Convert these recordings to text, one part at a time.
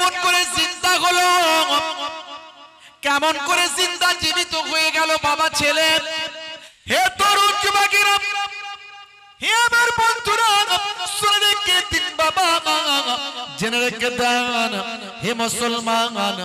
কেমন করে জিন্দা হলো, কেমন করে জিন্দা জীবিত হয়ে গেল বাবা ছেলে। হে তরুণ যুবকেরা, হে আমার বন্ধুরা, শুনে রেখে দিন বাবা, জেনে রেখে দেন হে মুসলমান,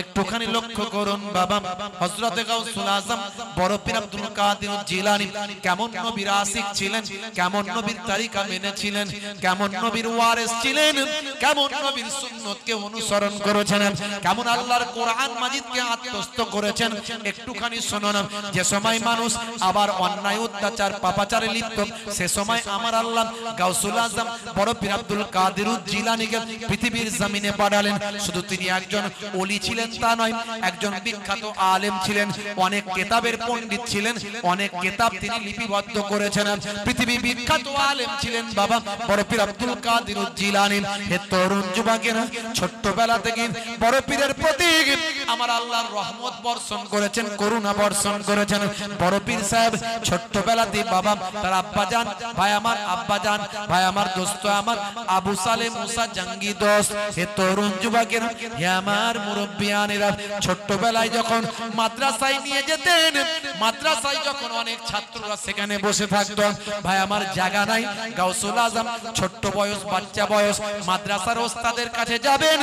একটুখানি লক্ষ্য করুন বাবা। হযরতে গাউসুল আজম বড় পীর আব্দুল কাদের জিলানী কেমন নবীর আশিক ছিলেন, কেমন নবীর তরিকা মেনেছিলেন, কেমন নবীর ওয়ারিস ছিলেন, কেমন নবীর সুন্নতকে অনুসরণ করেছেন, কেমন আল্লাহর কোরআন মাজিদকে আত্মস্থ করেছেন। একটুখানি শুনুন। যে সময় মানুষ আবার অন্যায় অত্যাচার পাপাচারে লিপ্ত, সে সময় আমার আল্লাহ গাউসুল আজম বড় পীর আব্দুল কাদের জিলানীকে পৃথিবীর জমিনে পাঠালেন। শুধু তিনি একজন ওলি ছিলেন তা নয়, একজন বিখ্যাত আলেম ছিলেন, অনেক কিতাবের পণ্ডিত ছিলেন, অনেক কিতাব তিনি লিপিবদ্ধ করেছেন। পৃথিবী বিখ্যাত আলেম ছিলেন বাবা বড় পীর আব্দুল কাদের জিলানী। হে তরুণ যুবকেরা, ছোট্টবেলা থেকে বড় পীরের প্রতি আমার আল্লাহর রহমত বর্ষণ করেছেন, করুণা বর্ষণ করেছেন। বড় পীর সাহেব ছোট্টবেলাতে বাবা তার আব্বাজান, ভাই আমার আব্বাজান, ভাই আমার দোস্ত আমার আবু সালেম মুসা জঙ্গি দোস্ত। হে তরুণ যুবকেরা, হে আমার মুরব্বিয়ানেরা, ছোট্টবেলায় যখন মাদ্রাসায় নিয়ে যেতেন, মাদ্রাসায় যখন অনেক ছাত্ররা সেখানে বসে থাকতো, ভাই আমার জায়গা নাই, গাউসুল আজম ছোট্ট বয়স, বাচ্চা বয়স, মাদ্রাসার ওস্তাদের কাছে যাবেন,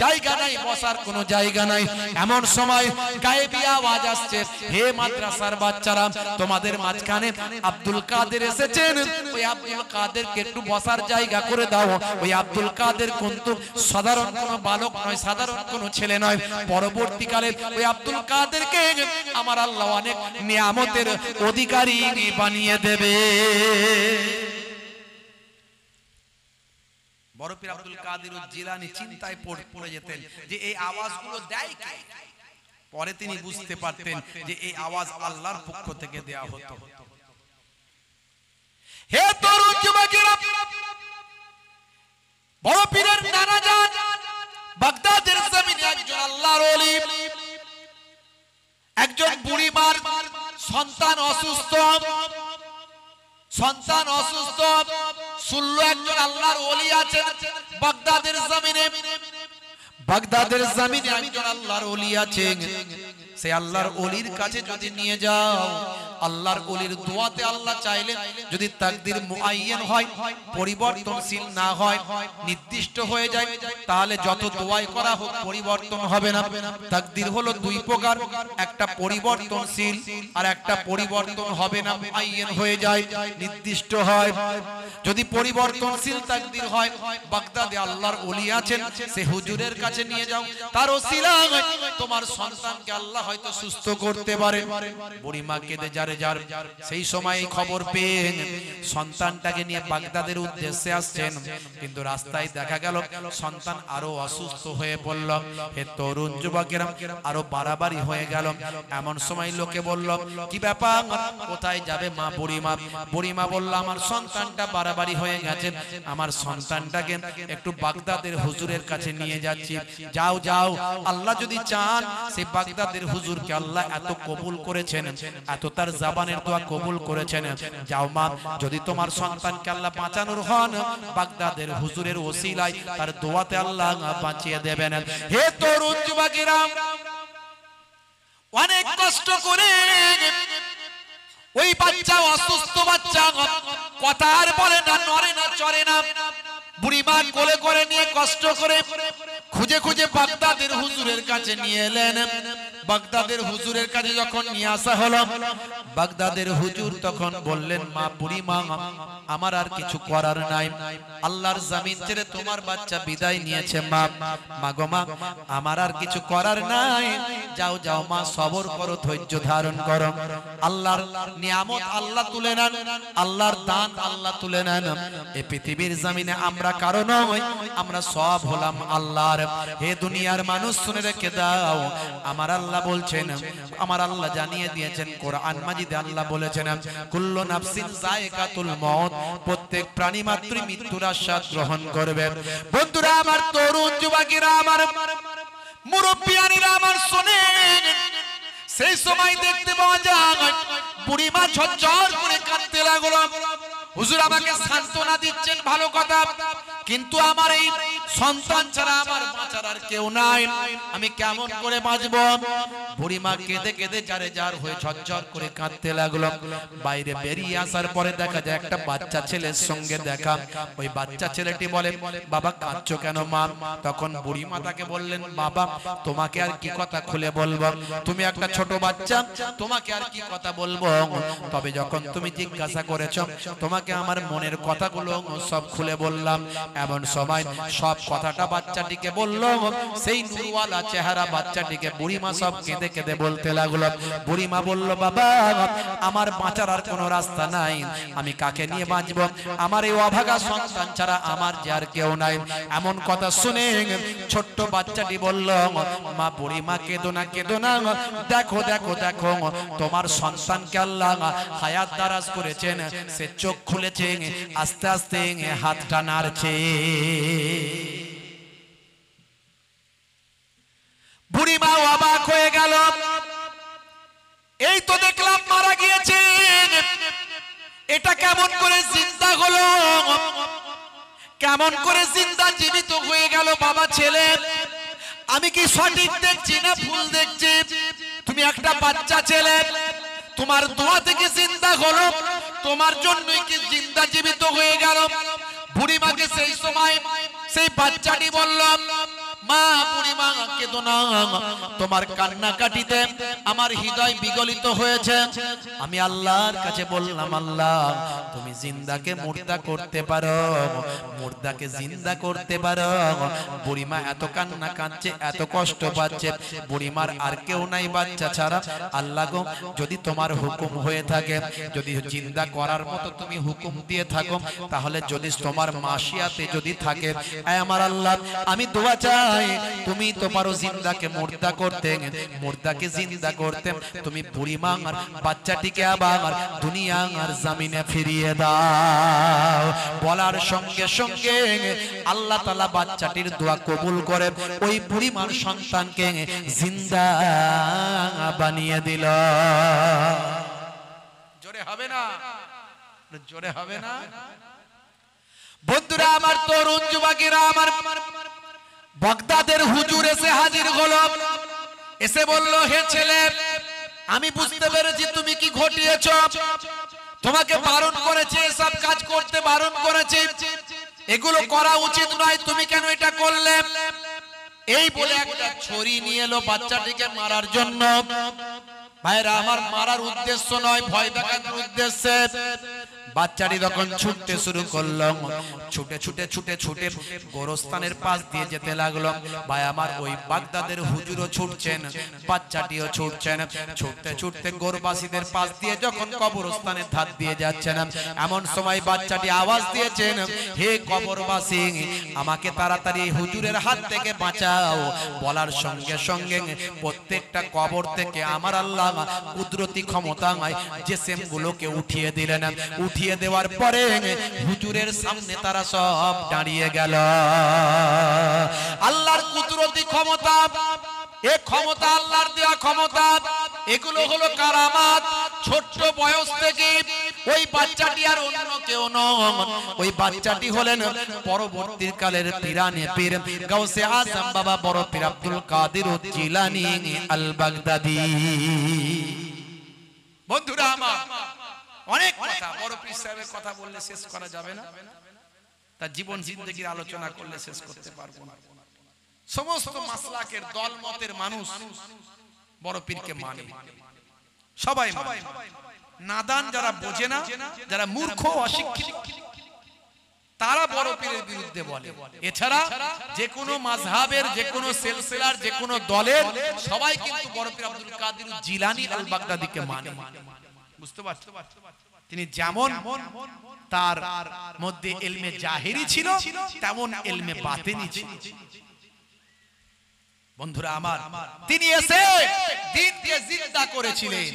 জায়গা নাই, বসার কোনো জায়গা নাই। এমন সময় গায়েবী আওয়াজ আসছে, হে মাদ্রাসার বাচ্চারা, তোমাদের মাঝখানে আব্দুল কাদের এসেছেন, ওই আব্দুল কাদেরকে একটু বসার জায়গা করে দাও। ওই আব্দুল কাদের কিন্তু সাধারণ কোনো বালক নয়, সাধারণ কোনো ছেলে নয়। পরবর্তীকালে ওই আব্দুল কাদেরকে আমার আল্লাহ অনেক নিয়ামতের অধিকারী বানিয়ে দেবে। বড় পীর আব্দুল কাদের জিলানী চিন্তায় পড়ে যেতেন যে এই আওয়াজগুলো দেয় কে। পরে তিনি বুঝতে পারতেন যে এই আওয়াজ আল্লাহর পক্ষ থেকে দেয়া হতো। হে তরুণ যুবকেরা, বড় পীরের নানা জান বাগদাদের জমিনে একজন আল্লাহর ওলি, একজন বুড়ি মার সন্তান অসুস্থ, সন্তান অসুস্থ, শুনলো একজন আল্লাহর ওলি আছেন বাগদাদের জমিনে, বাগদাদের জমিনে একজন আল্লাহর ওলি আছেন। সেই আল্লাহর ওলির কাছে যদি নিয়ে যাও, আল্লাহর ওলির দোয়াতে আল্লাহ চাইলে যদি তাকদীর মুআয়্যান হয়, পরিবর্তনশীল না হয়, নির্দিষ্ট হয়ে যায়, তাহলে যত দোয়াই করা হোক পরিবর্তন হবে না। তাকদীর হলো দুই প্রকার, একটা পরিবর্তনশীল আর একটা পরিবর্তন হবে না, মুআয়্যান হয়ে যায়, নির্দিষ্ট হয়। যদি পরিবর্তনশীল তাকদীর হয়, বাগদাদে আল্লাহর ওলি আছেন, সে হুজুরের কাছে নিয়ে যাও, তার ওসিলায় তোমার সন্তানকে আল্লাহ হয়তো সুস্থ করতে পারে। বুড়ি মা কেঁদে যারে যার সেই সময় খবর পেয়ে সন্তানটাকে নিয়ে বাগদাদের উদ্দেশ্যে আসছেন, কিন্তু রাস্তায় দেখা গেল সন্তান আরো অসুস্থ হয়ে পড়ল। হে তরুণ যুবকেরা, আরো বাড়াবাড়ি হয়ে গেল। এমন সময় লোকে বলল, কি ব্যাপার, কোথায় যাবে মা? বুড়িমা, বুড়িমা বলল, আমার সন্তানটা বাড়াবাড়ি হয়ে গেছে, আমার সন্তানটাকে একটু বাগদাদের হুজুরের কাছে নিয়ে যাচ্ছি। যাও যাও, আল্লাহ যদি চান সেই বাগদাদের হুজুরকে আল্লাহ এত কবুল করেছেন, এত তার জাবানের দোয়া কবুল করেছেন, যাও মা, যদি তোমার সন্তানকে আল্লাহ বাঁচানোর হন, বাগদাদের হুজুরের ওসিলায় তার দোয়াতে আল্লাহ বাঁচিয়ে দেবেন। হে তরুণ যুবকেরা, অনেক কষ্ট করে ওই বাচ্চা, অসুস্থ বাচ্চা, কথা আর বলে না, নড়ে না, চড়ে না, বুড়িমা কোলে করে নিয়ে কষ্ট করে খুঁজে খুঁজে বাগদাদের হুজুরের কাছে নিয়ে এলেন। বাগদাদের হুজুরের কাছে যখন নিয়ে আসা হলো, বাগদাদের হুজুর তখন বললেন, মা, বুড়িমা, আমার আর কিছু করার নাই, আল্লাহর জমিন ছেড়ে তোমার বাচ্চা বিদায় নিয়েছে, মা, মাগো মা, আমার আর কিছু করার নাই, যাও যাও মা, সবর করো, ধৈর্য ধারণ করো, আল্লাহর নিয়ামত আল্লাহ তুলে নেন, আল্লাহর দান আল্লাহ তুলে নেন। এই পৃথিবীর জমিনে আমরা কারো নয়, আমরা সব হলাম আল্লাহর। হে দুনিয়ার মানুষ, শুনে রেখে দাও, আমার আল্লাহ বলছেন, আমার আল্লাহ জানিয়ে দিয়েছেন কোরআন মাজিদে, আল্লাহ বলেছেন, কুল্লু নাফসিন যায়কাতুল মউত, প্রত্যেক প্রাণী মাত্রই মৃত্যুর আস্বাদ গ্রহণ করবে। বন্ধুরা আমার, তরুণ যুবকেরা আমার, মুরব্বিয়ানিরা আমার, শুনেন, সেই সময় দেখতে পাওয়া যায় বুড়িমা ঝরঝর করে কাঁদতে লাগলো। হুজুর আমাকে সান্ত্বনা দিচ্ছেন, ভালো কথা, কিন্তু আমার এই সন্তান ছাড়া আমার বাঁচার আর কেউ নাই, আমি কেমন করে বাঁচবো? বুড়িমা কেঁদে কেঁদে যারে যার হয়ে ঝরঝর করে কাঁদতে লাগলো। বাইরে বেরিয়ে আসার পরে দেখা যায় একটা বাচ্চা ছেলের সঙ্গে দেখা। ওই বাচ্চা ছেলেটি বলে, বাবা কাঁদছো কেন মা? তখন বুড়িমা তাকে বললেন, বাবা তোমাকে আর কি কথা খুলে বলবো, তুমি একটা ছোট বাচ্চা, তোমাকে আর কি কথা বলবো? তবে যখন তুমি জিজ্ঞাসা করেছো, তোমাকে আমার মনের কথাগুলো সব খুলে বললাম। এমন সময় সব কথাটা বাচ্চাটিকে বললো। সেই নূরওয়ালা চেহারা বাচ্চাটিকে বুড়িমা সব কেঁদে কেঁদে বলতে লাগলো। বুড়িমা বলল, বাবা আমার বাঁচার আর কোনো রাস্তা নাই, আমি কাকে নিয়ে বাঁচবো? আমার এই অভাগা সন্তান ছাড়া আমার যে আর কেউ নাই। এমন কথা শুনে ছোট্ট বাচ্চাটি বলল, মা বুড়িমা কেঁদো না, কেঁদো না, দেখো দেখো দেখো তোমার সন্তানকে আল্লাহ হায়াত দারাজ করেছেন, সে চোখ খুলেছে, আস্তে আস্তে হাতটা নাড়ছে। বুড়িমা অবাক হয়ে গেল, এই তো দেখলাম মারা গিয়েছে, এটা কেমন করে জিন্দা হলো, কেমন করে জিন্দা জীবিত হয়ে গেল বাবা ছেলে? আমি কি সঠিক দেখছি না ভুল দেখছি? তুমি একটা বাচ্চা ছেলে, তোমার দোয়া থেকে জিন্দা হলো, তোমার জন্যই কি জিন্দা জীবিত হয়ে গেল? বুড়িমাকে সেই সময় সেই বাচ্চাটি বলল, মা বুড়িমা কেঁদো না, তোমার কান্নাকাটিতে আমার হৃদয় বিগলিত হয়েছে। আমি আল্লাহর কাছে বললাম, আল্লাহ তুমি জিন্দাকে মুর্দা করতে পারো, মুর্দাকে জিন্দা করতে পারো। বুড়িমা এত কান্না কাঁদছে, এত কষ্ট পাচ্ছে, বুড়িমার আর কেউ নাই বাচ্চা ছাড়া। আল্লাহ গো, যদি তোমার হুকুম হয়ে থাকে, যদি জিন্দা করার মতো তুমি হুকুম দিয়ে থাকো, তাহলে যদি তোমার মাশিয়াতে যদি থাকে, আমার আল্লাহ আমি দোয়া চাই, তুমি তো পারো জিন্দাকে মুর্দা করতে, মুর্দাকে জিন্দা করতে। তুমি বুড়িমা আর বাচ্চাটিকে আবার দুনিয়ার জমিনে ফিরিয়ে দাও। বলার সঙ্গে সঙ্গে আল্লাহ তাআলা বাচ্চাটির দোয়া কবুল করে ওই বুড়িমার সন্তানকে জিন্দা বানিয়ে দিল। জোরে হবে না? জোরে হবে না? বন্ধুরা আমার, তরুণ যুবকেরা আমার, বাগদাদের হুজুর এসে হাজির হলো। এসে বলল, হে ছেলে, আমি বুঝতে পেরেছি তুমি কি ঘটিয়েছ, তোমাকে বারণ করেছে, সব কাজ করতে বারণ করেছে, এগুলো করা উচিত নয়, তুমি কেন এটা করলে? এই বলে একটা ছুরি নিয়ে এলো বাচ্চাটিকে মারার জন্য। ভাইরা আমার, মারার উদ্দেশ্য নয়, ভয় দেখানোর উদ্দেশ্যে। বাচ্চাটি তখন ছুটতে শুরু করলো, ছুটে ছুটে ছুটে ছুটে গোরস্থানের পাশ দিয়ে যেতে লাগলো। ভাই আমার, ওই বাগদাদের হুজুরও ছুটছেন, বাচ্চাটিও ছুটছেন। ছুটতে ছুটতে গোরবাসীদের পাশ দিয়ে যখন কবরস্থানের ধার দিয়ে যাচ্ছেন, এমন সময় বাচ্চাটি আওয়াজ দিয়েছেন, হে কবরবাসী, আমাকে তাড়াতাড়ি হুজুরের হাত থেকে বাঁচাও। বলার সঙ্গে সঙ্গে প্রত্যেকটা কবর থেকে আমার আল্লাহ কুদরতি ক্ষমতায় জিসিমগুলোকে উঠিয়ে দিলেন। উঠিয়ে দেওয়ার পরে হুজুরের সামনে তারা সব দাঁড়িয়ে গেল। আল্লাহর কুদরতি ক্ষমতা, এই ক্ষমতা আল্লাহর দেওয়া ক্ষমতা, এগুলো হলো কারামাত। ছোট্ট বয়স থেকে ওই বাচ্চাটি আর অন্য কেউ নন, ওই বাচ্চাটি হলেন পরবর্তী কালের পীরানে পীর গাউসে আজম বাবা বড় পীর আব্দুল কাদের জিলানী আল বাগদাদি। বন্ধুরা আমার, অনেক কথা, বড় পীর সাহেবের কথা বললে শেষ করা যাবে না, তার জীবন জিন্দেগির আলোচনা করলে শেষ করতে পারবো না। সমস্ত মাসলাকের দল মতের মানুষ বড় পীরকে মানে, সবাই মানে। নাদান যারা বোঝে না, যারা মূর্খ অশিক্ষিত, তারা বড় পীরের বিরুদ্ধে বলে। এছাড়া যে কোনো মাযহাবের, যে কোনো সিলসিলার, যে কোনো দলের সবাই কিন্তু বড় পীর আব্দুল কাদের জিলানী আল বাগদাদিকে মানে। বুঝতে পারছো? তিনি যেমন তার মধ্যে ইলমে জাহিরি ছিল, তেমন ইলমে বাতিনি ছিল। বন্ধুরা আমার, তিনি এসে দ্বীনকে জিন্দা করেছিলেন।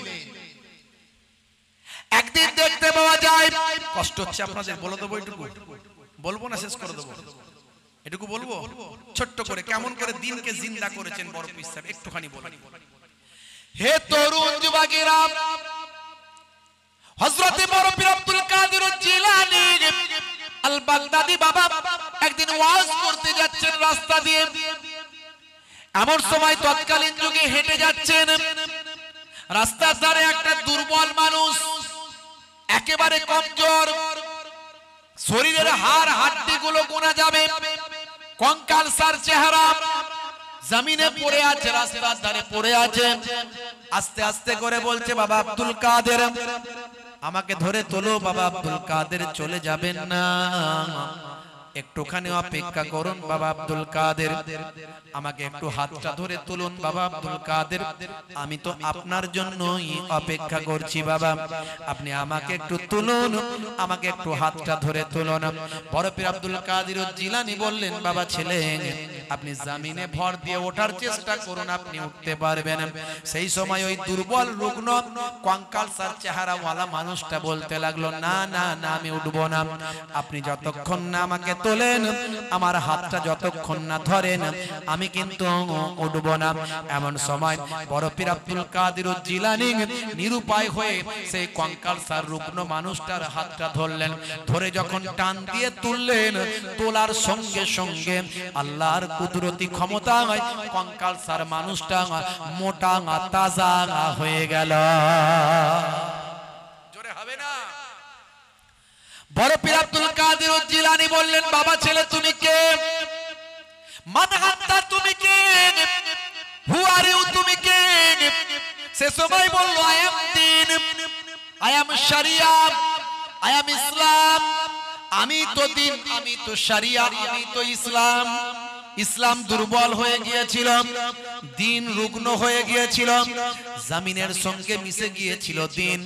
একদিন দেখতে পাওয়া যায়, কষ্ট হচ্ছে আপনাদের, বলে দেবো এটুকু, বলবো না শেষ করে দেবো, এটুকু বলবো ছোট্ট করে, কেমন করে দ্বীনকে জিন্দা করেছেন বড় পীর সাহেব, একটুখানি বলেন। হে তরুণ যুবকেরা, হযরত বড় পীর আব্দুল কাদের জিলানী আল বাগদাদি বাবা একদিন ওয়াজ করতে যাচ্ছেন রাস্তা দিয়ে। এমন সময় তৎকালীন যুগে হেঁটে যাচ্ছেন, রাস্তার ধারে একটা দুর্বল মানুষ, একেবারে কমজোর, শরীরের হাড় হাড্ডি গুলো গোনা যাবে, কঙ্কালসার চেহারা, জমিনে পড়ে আছে, রাস্তার ধারে পড়ে আছে। আস্তে আস্তে করে বলছে, বাবা আব্দুল কাদের, আমাকে ধরে তোলো। বাবা আব্দুল কাদের চলে যাবেন না, একটুখানি অপেক্ষা করুন। বাবা আব্দুল কাদের, আমাকে একটু হাতটা ধরে তুলুন। বাবা আব্দুল কাদের, আমি তো আপনার জন্যই অপেক্ষা করছি। বাবা আপনি আমাকে একটু তুলুন, আমাকে একটু হাতটা ধরে তুলুন। বড় পীর আব্দুল কাদের জিলানী বললেন, বাবা ছেলে, আপনি জমিনে ভর দিয়ে ওঠার চেষ্টা করুন, আপনি উঠতে পারবেন। সেই সময় ওই দুর্বল রুগ্ন কঙ্কালসার চেহারাওয়ালা মানুষটা বলতে লাগলো, না না না, আমি উঠবো না। আপনি যতক্ষণ না আমাকে তোলেন, আমার হাতটা যতক্ষণ না ধরেন, আমি কিন্তু উঠবো না। এমন সময় বড় পীর আব্দুল কাদের জিলানী নিরুপায় হয়ে সেই কঙ্কালসার রুগ্ন মানুষটার হাতটা ধরলেন। ধরে যখন টান দিয়ে তুললেন, তোলার সঙ্গে সঙ্গে আল্লাহর কুদরতি ক্ষমতায় কঙ্কালসার মানুষটা মোটা তাজা হয়ে গেল। জোরে হবে না? বড় পীর আব্দুল কাদের জিলানী বললেন, বাবা ছেলে তুমি কে? মান আনতা, তুমি কে? হু আর ইউ, তুমি কে? সে সময় বলল, I am Din, I am শরিয়া, আই এম ইসলাম। আমি তো দ্বীন, আমি তো শরিয়া, আমি তো ইসলাম। ইসলাম দুর্বল হয়ে গিয়েছিল, দ্বীন রুগ্ন হয়ে গিয়েছিল, জমিনের সঙ্গে মিশে গিয়েছিল দ্বীন।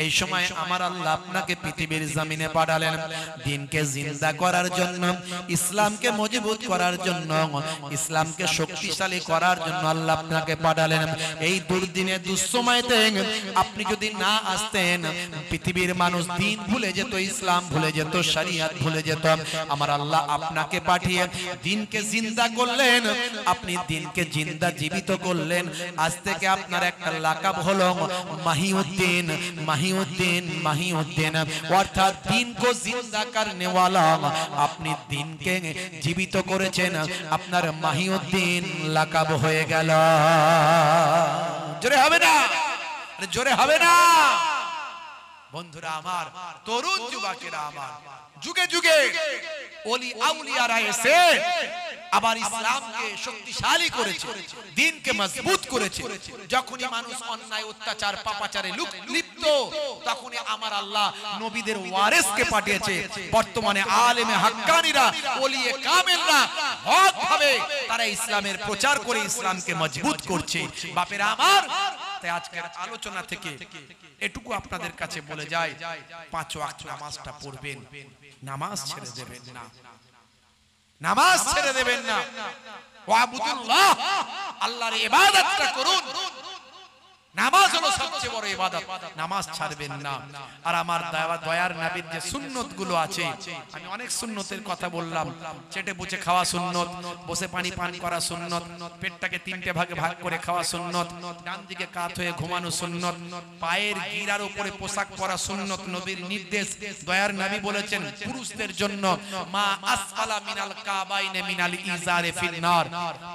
এই সময় আমার আল্লাহ আপনাকে পৃথিবীর জমিনে পাঠালেন দ্বীনকে জিন্দা করার জন্য, ইসলামকে মজবুত করার জন্য, ইসলামকে শক্তিশালী করার জন্য আল্লাহ আপনাকে পাঠালেন। এই দুর্দিনে দুঃসময়তে আপনি যদি না আসতেন, পৃথিবীর মানুষ দ্বীন ভুলে যেত, ইসলাম ভুলে যেত, শরিয়ত ভুলে যেত। আমার আল্লাহ আপনাকে পাঠিয়ে দ্বীনকে জিন্দা করলেন, আপনি দ্বীনকে জিন্দা জীবিত করলেন। আজ থেকে আপনার একটা লাকাব হলো মাহিউদ্দিন, মাহিউদ্দিন, মাহিউদ্দিন, অর্থাৎ দ্বীনকে জিন্দা করনে ওয়ালা। আপনি দ্বীনকে জীবিত করেছেন, আপনার মাহিউদ্দিন লাকাব হয়ে গেল। জোরে হবে না? জোরে হবে না? বন্ধুরা আমার, তরুণ যুবকেরা আমার, যুগে যুগে ওলি আউলিয়ারা এসে আবার ইসলামকে শক্তিশালী করেছে, দ্বীনকে মজবুত করেছে। যখনই মানুষ অন্যায় অত্যাচার পাপাচারে লিপ্ত, তখনই আমার আল্লাহ নবীদের ওয়ারিসকে পাঠিয়েছে। বর্তমানে আলেমে হাক্কানীরা, ওলিয়ে কামেলরা হক ভাবে তারা ইসলামের প্রচার করে ইসলামকে মজবুত করছে। বাপেরা আমার, তাই আজকের আলোচনা থেকে এটুকু আপনাদের কাছে বলে যায়, 5 ওয়াক্ত নামাজটা পড়বেন, নামাজ ছেড়ে দেবেন না, নামাজ ছেড়ে দেবেন না। ওয়াবুদুল্লাহ, আল্লাহর ইবাদতটা করুন। নামাজ হলো সবচেয়ে বড় ইবাদত, নামাজ ছাড়বেন না। আর আমার দয়ার নবীর যে সুন্নত গুলো আছে, আমি অনেক সুন্নতের কথা বললাম। চেটে বুঝে খাওয়া সুন্নত, বসে পানি পান করা সুন্নত, পেটটাকে 3টে ভাগে ভাগ করে খাওয়া সুন্নত, ডান দিকে কাত হয়ে ঘুমানো সুন্নত, পায়ের গিরার উপরে পোশাক পরা সুন্নত, নবীর নির্দেশ। দয়ার নবী বলেছেন, পুরুষদের জন্য মা আসফালা মিনাল কাবাইনে মিনাল ইজারে ফিন্নার,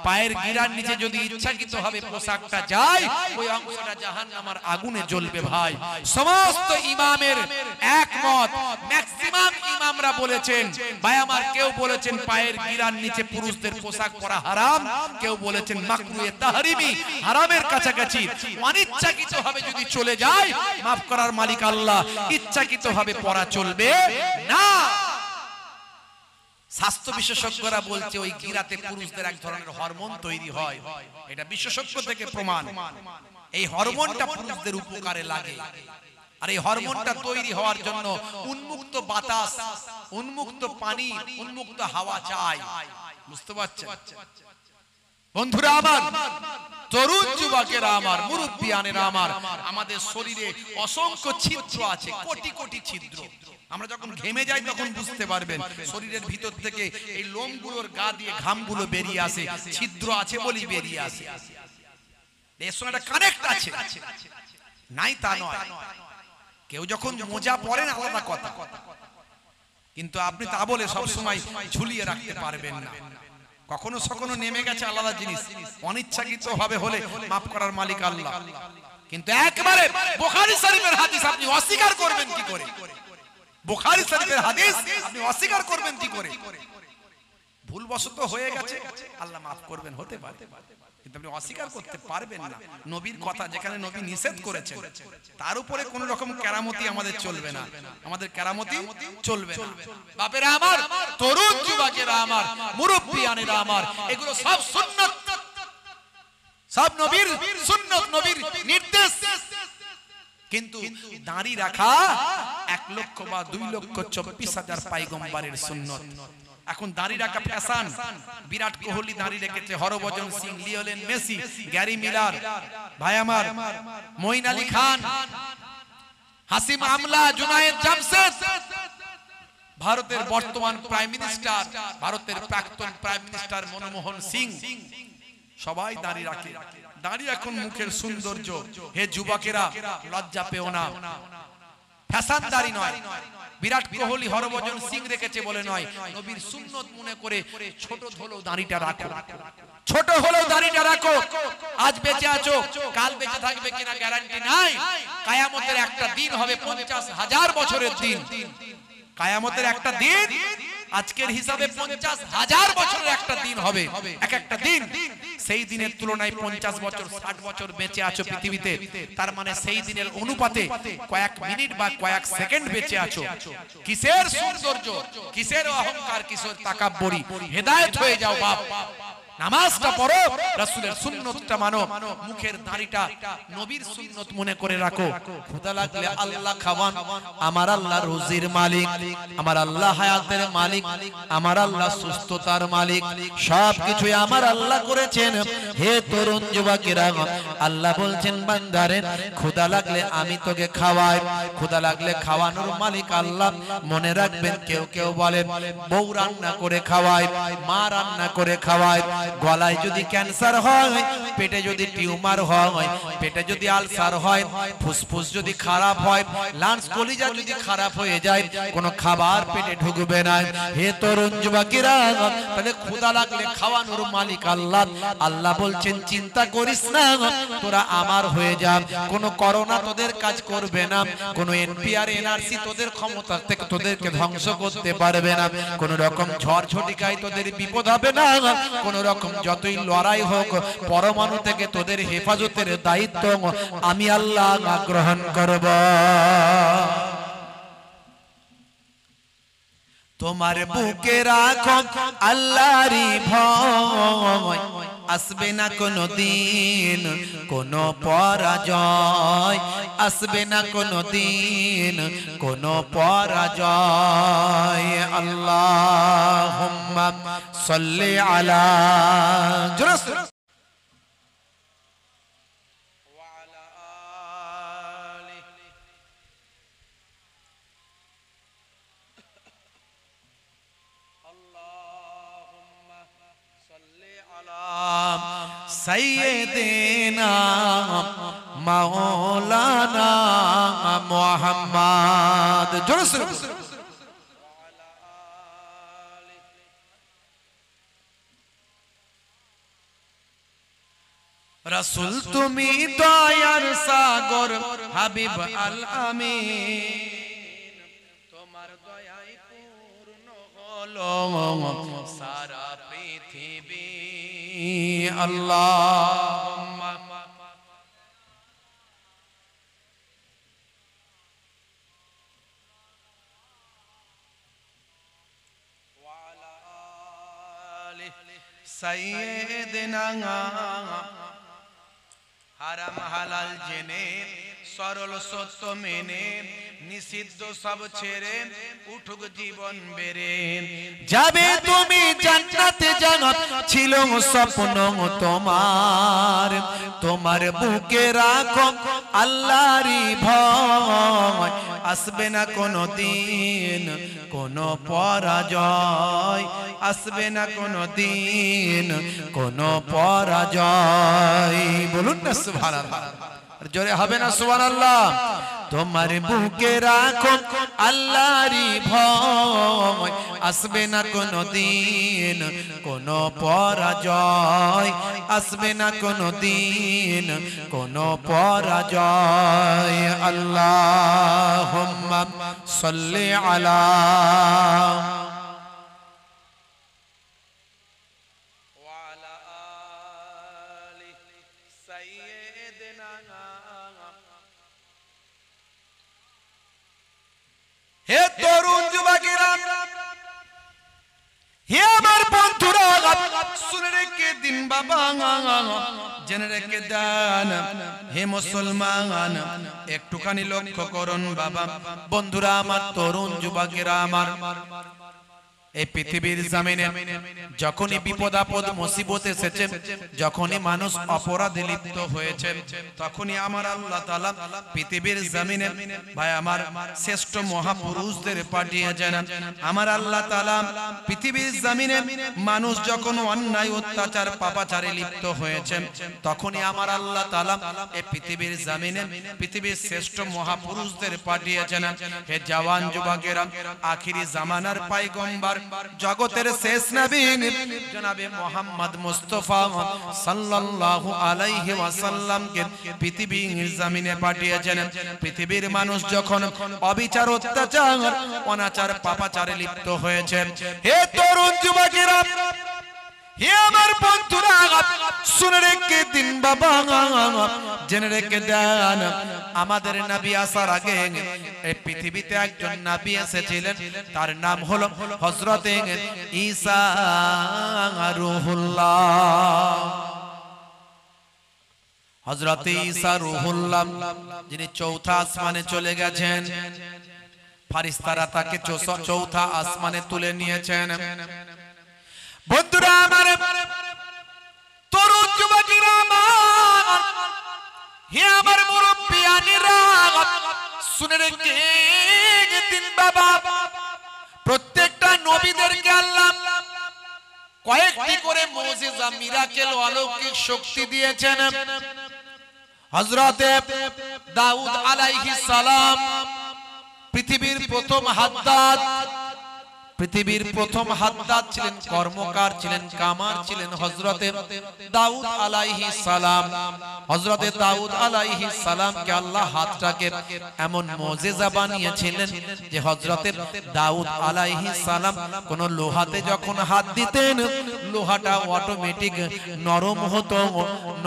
পায়ের গিরার নিচে যদি ইচ্ছাকৃতভাবে পোশাকটা যায়, ওই অংশ জাহান্নামের আগুনে জ্বলবে। ভাই, সমস্ত ইমামের একমত, ম্যাক্সিমাম ইমামরা বলেছেন, ভাই আমার, কেউ বলেছেন পায়ের গিরার নিচে পুরুষদের পোশাক পরা হারাম, কেউ বলেছেন মাকরুহে তাহরিমি, হারামের কাছাকাছি। অনিচ্ছাকৃতভাবে যদি চলে যায়, মাফ করার মালিক আল্লাহ, ইচ্ছাকৃতভাবে পরা চলবে না। স্বাস্থ্য বিশেষজ্ঞরা বলছে, ওই গিরাতে পুরুষদের এক ধরনের হরমোন তৈরি হয়, এটা বিশেষজ্ঞ থেকে প্রমাণ। এই হরমোনটা পুরুষদের উপকারে লাগে, আর এই হরমোনটা তৈরি হওয়ার জন্য উন্মুক্ত বাতাস, উন্মুক্ত পানি, উন্মুক্ত হাওয়া চাই। বুঝতে পারছেন বন্ধুরা আমার, তরুণ যুবকেরা আমার, মুরব্বিয়ানেরা আমার, আমাদের শরীরে অসংখ্য ছিদ্র আছে, কোটি কোটি ছিদ্র। আমরা যখন ঘেমে যাই তখন বুঝতে পারবেন, শরীরের ভিতর থেকে এই লোমগুলোর গা দিয়ে ঘামগুলো বেরিয়ে আসে, ছিদ্র আছে বলি বেরিয়ে আসে। এর সঙ্গে একটা কানেক্ট আছে, নাই তা নয়। কেউ যখন মোজা পরেন আলাদা কথা, কিন্তু আপনি তা বলে সব সময় ঝুলিয়ে রাখতে পারবেন না। কখনো সখনো নেমে গেছে আলাদা জিনিস, অনিচ্ছাকৃত ভাবে হলে মাফ করার মালিক আল্লাহ। কিন্তু একবারে বুখারী শরীফের হাদিস আপনি অস্বীকার করবেন কি করে? বুখারী শরীফের হাদিস আপনি অস্বীকার করবেন কি করে? ভুলবশত হয়ে গেছে, আল্লাহ মাফ করবেন, হতে পারে, কিন্তু আপনি অস্বীকার করতে পারবেন না। নবীর কথা যেখানে নবী নিষেধ করেছেন তার উপরে কোন রকম কেরামতি আমাদের চলবে না, আমাদের কেরামতি চলবে না। বাপেরা আমার, তরুণ যুবকেরা আমার, মুরব্বিয়ানেরা আমার, এগুলো সব সুন্নাত, সব নবীর সুন্নাত, নবীর নির্দেশ। কিন্তু দাড়ি রাখা 1 লক্ষ বা 2 লক্ষ 24,000 পয়গম্বরের সুন্নাত। এখন দাড়ি রাখা ফ্যাশন। বিরাট কোহলি দাড়ি রেখেছে, Harbhajan Singh, Lionel Messi, Gary Miller, ভাই আমার মঈন আলী খান, হাসিম আমলা, জুনায়েদ জামশেদ, ভারতের বর্তমান প্রাইম মিনিস্টার, ভারতের প্রাক্তন প্রাইম মিনিস্টার মনমোহন সিং, সবাই দাড়ি রাখে। দাড়ি এখন মুখের সৌন্দর্য। হে যুবকেরা, লজ্জা পেও না, ফ্যাশন দাড়ি নয়। বিরাট কোহলি, হরভজন সিং রেখেছে বলে নয়, নবীর সুন্নত মনে করে ছোট হলেও দাড়িটা রাখো, ছোট হলেও দাড়িটা রাখো। আজ বেঁচে আছো, কাল বেঁচে থাকবে কিনা গ্যারান্টি নাই। কিয়ামতের একটা দিন হবে 50,000 বছরের দিন। কিয়ামতের একটা দিন আজকের হিসাবে 50,000 বছরের একটা দিন হবে, এক একটা দিন। সেই দিনের তুলনায় 50 বছর 60 বছর বেঁচে আছো পৃথিবীতে, তার মানে সেই দিনের অনুপাতে কয়েক মিনিট বা কয়েক সেকেন্ড বেঁচে আছো। কিসের সৌন্দর্য, কিসের অহংকার, কিসের তাকাব্বুরি? হেদায়েত হয়ে যাও বাপ, নামাজটা পড়ো, রাসূলের সুন্নতটা মানো, মুখের দাড়িটা নবীর সুন্নত মনে করে রাখো। ক্ষুধা লাগলে আল্লাহ খাওয়ান, আমার আল্লাহ রুজির মালিক, আমার আল্লাহ হায়াতের মালিক, আমার আল্লাহ সুস্থতার মালিক, সবকিছু আমার আল্লাহ করেছেন। হে তরুণ যুবকেরা, আল্লাহ বলছেন বান্দারে, ক্ষুধা লাগলে আমি তোকে খাওয়াই, ক্ষুধা লাগলে খাওয়ানোর মালিক আল্লাহ। মনে রাখবেন, কেউ কেউ বলে বউ রান্না করে খাওয়ায়, মা রান্না করে খাওয়ায়। গলায় যদি ক্যান্সার হয়, পেটে যদি টিউমার হয়, পেটে যদি আলসার হয়, ফুসফুস যদি খারাপ হয়, লাঞ্চ কলিজা যদি খারাপ হয়ে যায়, কোনো খাবার পেটে ঢুকবে না। হে তরুণ যুবকেরা, তাহলে ক্ষুধা লাগলে খাওয়ানোর মালিক আল্লাহ। আল্লাহ বলছেন চিন্তা করিস না, তোরা আমার হয়ে যা। কোনো করোনা তোদের কাজ করবে না, কোনো এনপিআর এনআরসি তোদের ক্ষমতা থেকে তোদেরকে ধ্বংস করতে পারবে না, কোন রকম ঝড় ঝটিকায় তোদের বিপদ হবে না, কোন রকম যতই লড়াই হোক, পরমাণু থেকে তোদের হেফাজতের দায়িত্ব আমি আল্লাহ গ্রহণ করব। তোমার বুকে রাখো আল্লাহরই ভয়, আসবে না কোনো দিন কোনো পরাজয়, আসবে না কোনো দিন কোনো পরাজয়। আল্লাহুম্মা সাল্লি আলা সাইয়্যিদিনা মাওলানা মুহাম্মদ। রাসূল তুমি দয়ার সাগর, হাবিব আল আমিন, তোমার দয়ায় পূর্ণ হলো সারা পৃথিবী। আল্লাহুম্মা ওয়া আলা আলি সাইয়্যিদিনা। হারাম হালাল জেনে, সরল সত্য মেনে, নিষিদ্ধ সব ছেড়ে উঠুক জীবন বেড়ে যাবে তুমি জান্নাতে। জান্নাত ছিল স্বপ্ন তোমার, তোমার বুকে রাখো আল্লাহরই ভয়, আসবে না কোনো দিন কোনো পরাজয়, আসবে না কোনো দিন কোনো পরাজয়। বলুন না সুবহানাল্লাহ, জোরে হবে না সুবহানাল্লাহ। তোমার বুকে রাখো আল্লাহরই ভয় আসবে না কোনো দিন কোনো পরাজয় আসবে না কোনো দিন কোনো পরাজয় আল্লাহুম্মা সাল্লি আলা হে তরুণ যুবকেরা হে আমার বন্ধুরা শুনে রেখে দিন বাবা জেনে রেখে দেন হে মুসলমান একটুখানি লক্ষ্য করুন বাবা বন্ধুরা আমার তরুণ যুবকেরা আমার এই পৃথিবীর জমিনে যখনই বিপদ আপদ মুসিবত এসেছে যখনই মানুষ অপরাধে লিপ্ত হয়েছে তখনই আমার আল্লাহ তাআলা পৃথিবীর জমিনে ভাই আমার শ্রেষ্ঠ মহাপুরুষদের পাঠিয়েছেন আমার আল্লাহ তাআলা পৃথিবীর জমিনে মানুষ যখন অন্যায় অত্যাচার পাপাচারে লিপ্ত হয়েছে তখনই আমার আল্লাহ তাআলা এই পৃথিবীর জমিনে পৃথিবীর শ্রেষ্ঠ মহাপুরুষদের পাঠিয়েছেন হে জওয়ান যুবকেরা আখিরি জামানার পয়গম্বর জগতের শেষ নবী জনাবে মুহাম্মদ মুস্তাফা সাল্লাল্লাহু আলাইহি ওয়াসাল্লামকে পৃথিবীর জমিনে পাঠিয়েছেন পৃথিবীর মানুষ যখন অবিচার অত্যাচার অনাচার পাপাচারে লিপ্ত হয়েছে হে তরুণ যুবকেরা হে আমার বন্ধুরা শুনে রেখে দিন বাবা জেনে রেখে দেন আমাদের নবী আসার আগে এই পৃথিবীতে একজন নবী এসেছিলেন তার নাম হলো হযরত ঈসা রূহুল্লাহ হযরত ঈসা রূহুল্লাহ যিনি চৌথা আসমানে চলে গেছেন ফেরেশতারা তাকে চৌথা আসমানে তুলে নিয়েছেন বন্ধুরা আমার তরুণ যুবকেরা আমার হে আমার মুরব্বিয়ানেরা শুনে রেখে দিন বাবা প্রত্যেকটা নবীদেরকে আল্লাহ কয়েকটি করে মুজিজা মিরাকেল অলৌকিক শক্তি দিয়েছেন হযরত দাউদ আলাইহিস সালাম পৃথিবীর প্রথম হাদ্দাদ পৃথিবীর প্রথম হাদ্দাদ ছিলেন কর্মকার ছিলেন কামার ছিলেন হযরত দাউদ আলাইহিস সালাম হযরত দাউদ আলাইহিস সালামকে আল্লাহ হাতটাকে এমন মুজিজা বানিয়েছিলেন যে হযরত দাউদ আলাইহিস সালাম কোন লোহাতে যখন হাত দিতেন লোহাটা অটোমেটিক নরম হতো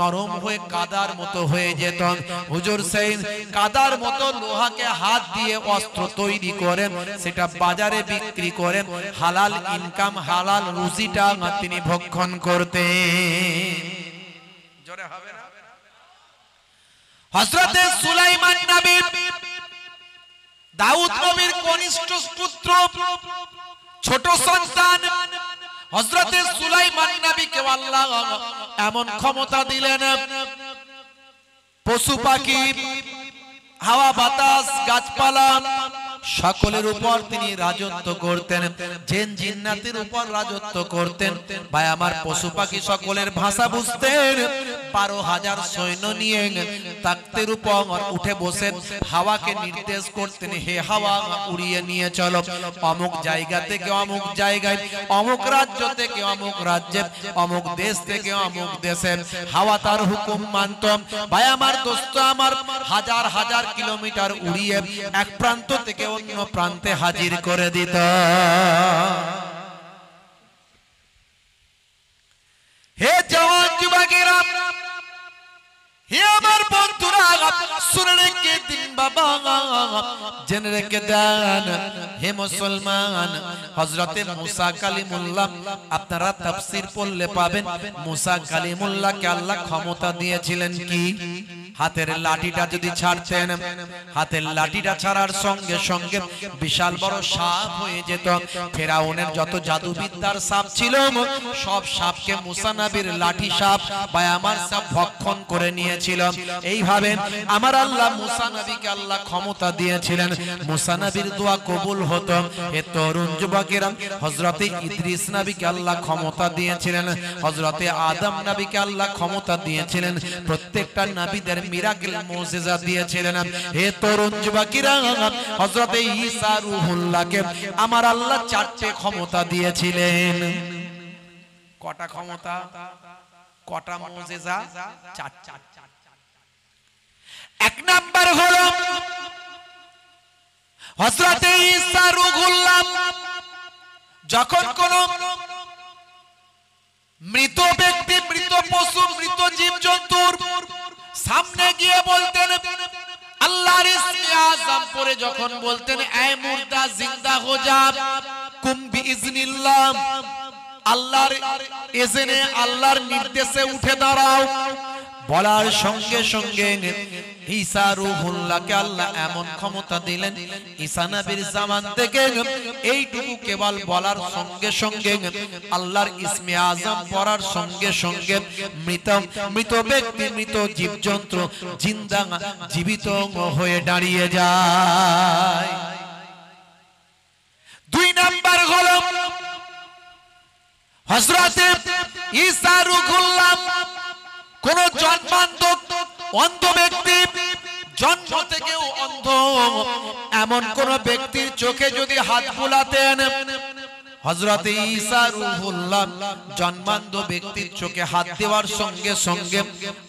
নরম হয়ে কাদার মতো হয়ে যেত হুজুর সেই কাদার মতো লোহাকে হাত দিয়ে অস্ত্র তৈরি করেন সেটা বাজারে বিক্রি করে হালাল ইনকাম হালাল রুজিটা তিনি ভক্ষণ করতেন জোরে হবে না হযরত সুলাইমান নবী দাউদ নবীর কনিষ্ঠ পুত্র ছোট সন্তান হযরত সুলাইমান নবীকে আল্লাহ এমন ক্ষমতা দিলেন পশু পাখি হাওয়া বাতাস গাছপালা সকলের উপর তিনি রাজত্ব করতেন জিন জিন্নাতের উপর রাজত্ব করতেন ভাই আমার পশু পাখি সকলের ভাষা বুঝতেন 12,000 সৈন্য নিয়ে তাকতের উপর উঠে বসে হাওয়াকে নির্দেশ করতেন হে হাওয়া উড়িয়ে নিয়ে চলো অমুক জায়গা থেকে অমুক জায়গায় অমুক রাজ্য থেকে অমুক রাজ্যে অমুক দেশ থেকে অমুক দেশে হাওয়া তার হুকুম মানত ভাই আমার দোস্ত আমার হাজার হাজার কিলোমিটার উড়িয়ে এক প্রান্ত থেকে অন্য প্রান্তে হাজির করে দিত হে জওয়ান যুবকেরা হে আমার বন্ধুরা শুনে রেখে দিন বাবা জেনে রেখে দেন হে মুসলমান হযরত মুসা কালিমুল্লাহ আপনারা তাফসীর পড়লে পাবেন মুসা কালিমুল্লাহকে আল্লাহ ক্ষমতা দিয়েছিলেন কি হাতের লাঠিটা যদি ছাড়তেন হাতের লাঠিটা ছাড়ার সঙ্গে সঙ্গে বিশাল বড় সাপ হয়ে যেত ফেরাউনের যত জাদুবিদ্যার সাপ ছিল সব সাপকে মুসা নবীর লাঠি সাপ বা আমার সাপ ভক্ষণ করে নিয়েছিল এইভাবে আমার আল্লাহ মুসা নবীকে আল্লাহ ক্ষমতা দিয়েছিলেন মুসা নবীর দোয়া কবুল হতো হে তরুণ যুবকেরা হযরত ইদ্রিস নবীকে আল্লাহ ক্ষমতা দিয়েছিলেন হযরত আদম নবীকে আল্লাহ ক্ষমতা দিয়েছিলেন প্রত্যেকটা নবীদের মিরাকেল মুজিজা দিয়েছিলেন। হে তরুণ যুবকেরা, হযরত ঈসা রূহুল্লাহকে আমার আল্লাহ চারটে ক্ষমতা দিয়েছিলেন। কটা ক্ষমতা, কটা মুজিজা? চারটা। এক নাম্বার হলো হযরত ঈসা রূহুল্লাহ যখন কোন মৃত ব্যক্তি, মৃত পশু, মৃত জীবজন্তুর সামনে গিয়ে বলতেন আল্লাহর ইসমে আযম পড়ে, যখন বলতেন এ মুর্দা জিন্দা হো যা, কুম বিইজনিল্লাহ, আল্লাহর ইজনে, আল্লাহর নির্দেশে উঠে দাঁড়াও, বলার সঙ্গে সঙ্গে ঈসা রূহুল্লাহকে আল্লাহ এমন ক্ষমতা দিলেন, ঈসা নবীর জামান থেকে এইটুকু কেবল বলার সঙ্গে সঙ্গে আল্লাহর ইসমে আযম পড়ার সঙ্গে সঙ্গে মৃত ব্যক্তি, মৃত জীবজন্তু জিন্দা, জীবিত হয়ে দাঁড়িয়ে যায়। দুই নাম্বার হলো হযরত ঈসা রূহুল্লাহ কোন জন্মান্ধ অন্ধ ব্যক্তি, জন্ম থেকেও অন্ধ এমন কোন ব্যক্তির চোখে যদি হাত বুলাতেন, হযরত ঈসা রূহুল্লাহ জন্মান্ধ ব্যক্তির চোখে হাত দেওয়ার সঙ্গে সঙ্গে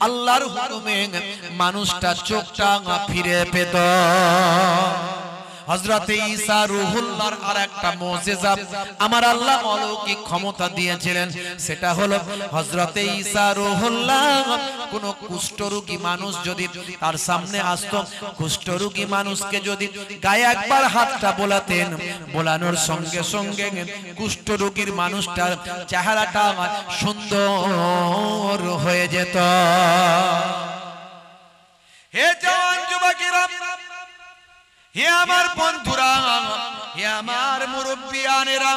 আল্লাহর হুকুমে মানুষটা চোখটা ফিরে পেত। হযরত ঈসা রূহুল্লাহর আরেকটা মুজিজা আমার আল্লাহ অলৌকিক ক্ষমতা দিয়েছিলেন, সেটা হলো হযরত ঈসা রূহুল্লাহ কোন কুষ্ঠরোগী মানুষ যদি তার সামনে আসতো, কুষ্ঠরোগী মানুষকে যদি গায়ে একবার হাতটা বোলাতেন, বোলানোর সঙ্গে সঙ্গে কুষ্ঠরোগীর মানুষটার চেহারাটা সুন্দর হয়ে যেত। হে জওয়ান যুবকেরা, হে আমার বন্ধুরা, হে আমার মুরব্বিয়ানেরা,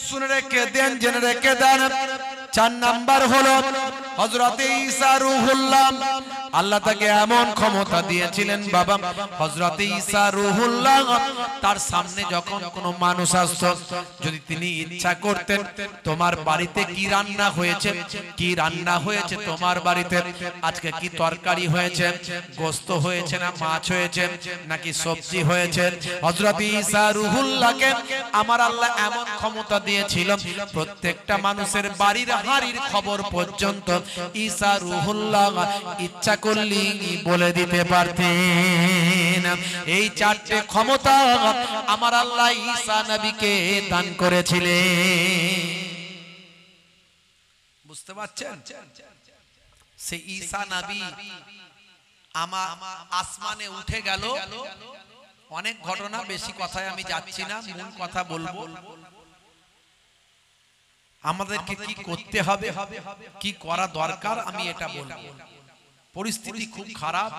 শুনে রেখে দেন, জেনে রেখে দেন। চার নাম্বার হলো হযরত ঈসা রূহুল্লাহ আল্লাহ তাকে এমন ক্ষমতা দিয়েছিলেন বাবা, হযরত ঈসা রূহুল্লাহ তার সামনে যখন কোনো মানুষ আসতো, যদি তিনি ইচ্ছা করতেন তোমার বাড়িতে কি রান্না হয়েছে, কি রান্না হয়েছে তোমার বাড়িতে, আজকে কি তরকারি হয়েছে, গোশত হয়েছে না মাছ হয়েছে নাকি সবজি হয়েছে, হযরত ঈসা রূহুল্লাহকে আমার আল্লাহ এমন ক্ষমতা দিয়েছিল প্রত্যেকটা মানুষের বাড়ির হাড়ির খবর পর্যন্ত ঈসা রূহুল্লাহ ইচ্ছা করলি বলে দিতে পারতেন। এই চারটে ক্ষমতা আমার আল্লাহ ঈসা নবীকে দান করেছিলেন। বুঝতে পারছেন? সেই ঈসা নবী আমার আসমানে উঠে গেল, অনেক ঘটনা, বেশি কথায় আমি যাচ্ছি না, মূল কথা বলবো। আমাদেরকে কি করতে হবে, কি করা দরকার, আমি এটা বলবো। পরিস্থিতি খুব খারাপ,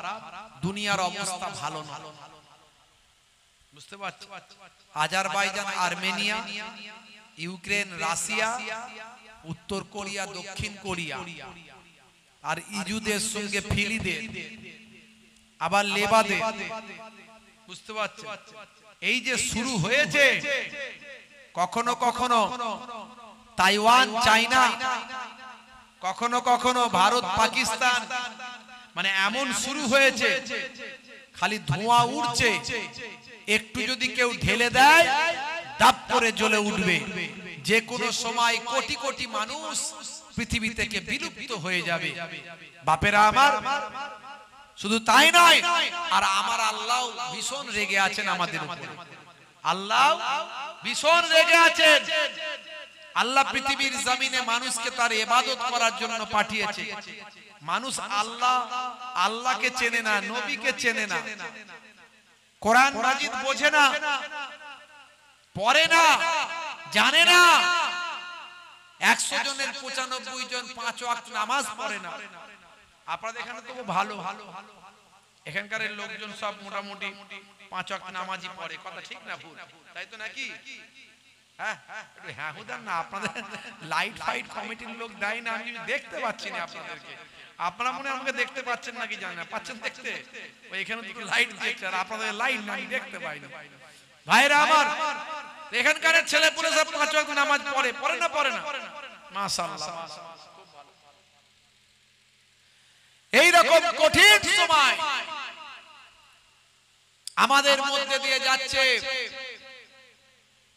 দুনিয়ার অবস্থা ভালো না, বুঝতে পারছেন? আজারবাইজান, আর্মেনিয়া, ইউক্রেন, রাশিয়া, উত্তর কোরিয়া, দক্ষিণ কোরিয়া, আর ইজুদের সঙ্গে ফিলিদের, আবার লেবাদে, বুঝতে পারছেন? এই যে শুরু হয়েছে, কখনো কখনো তাইওয়ান, চায়না, কখনো কখনো ভারত, পাকিস্তান, মানে এমন শুরু হয়েছে, খালি ধোঁয়া উঠছে, একটু যদি কেউ ঢেলে দেয় দাপ করে জ্বলে উঠবে, যে কোনো সময় কোটি কোটি মানুষ পৃথিবী থেকে বিলুপ্ত হয়ে যাবে। বাপেরা আমার, শুধু তাই নয়, আর আমার আল্লাহ ভীষণ রেগে আছেন আমাদের উপরে, আল্লাহ ভীষণ রেগে আছেন। আল্লাহ পৃথিবীর জমিনে মানুষকে তার ইবাদত করার জন্য পাঠিয়েছে। মানুষ আল্লাহকে চেনে না, নবীকে চেনে না, কোরআন মাজিদ বোঝে না, পড়ে না, জানে না। 100 জনের 95 জন 5 ওয়াক্ত নামাজ পড়ে না। আপনাদের এখানে তো ভালো, এখানকার লোকজন সব মোটামুটি 5 ওয়াক্ত নামাজই পড়ে, কথা ঠিক না ভুল? তাই তো নাকি? হ্যাঁ হুদার না, আপনাদের লাইট ফাইট কমিটির লোক দেয় না, আমি দেখতে পাচ্ছি না আপনাদেরকে। আপনারা মনে আমাকে দেখতে পাচ্ছেন নাকি জানি না, পাচ্ছেন দেখতে? ওই এখানে দুটো লাইট দেখছে, আর আপনাদের লাইট না, আমি দেখতে পাই না। ভাইরা আমার, এখানকার ছেলে পুলে সব 5 ওয়াক্ত নামাজ পড়ে, পড়ে না? মাশাআল্লাহ। এই রকম কঠিন সময় আমাদের মধ্যে দিয়ে যাচ্ছে।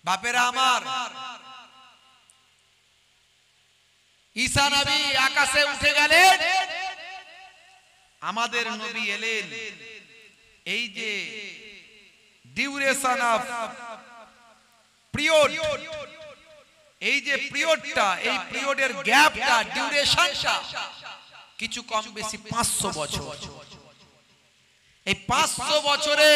বাপেরা আমার, ঈসা নবী আকাশে উঠে গেলেন, আমাদের নবী এলেন। এই যে ডিউরেশন অফ পিরিয়ড, এই যে পিরিয়ডটা, এই পিরিয়ডের গ্যাপটা, ডিউরেশনটা কিছু কম বেশি 500 বছর। এই 500 বছরে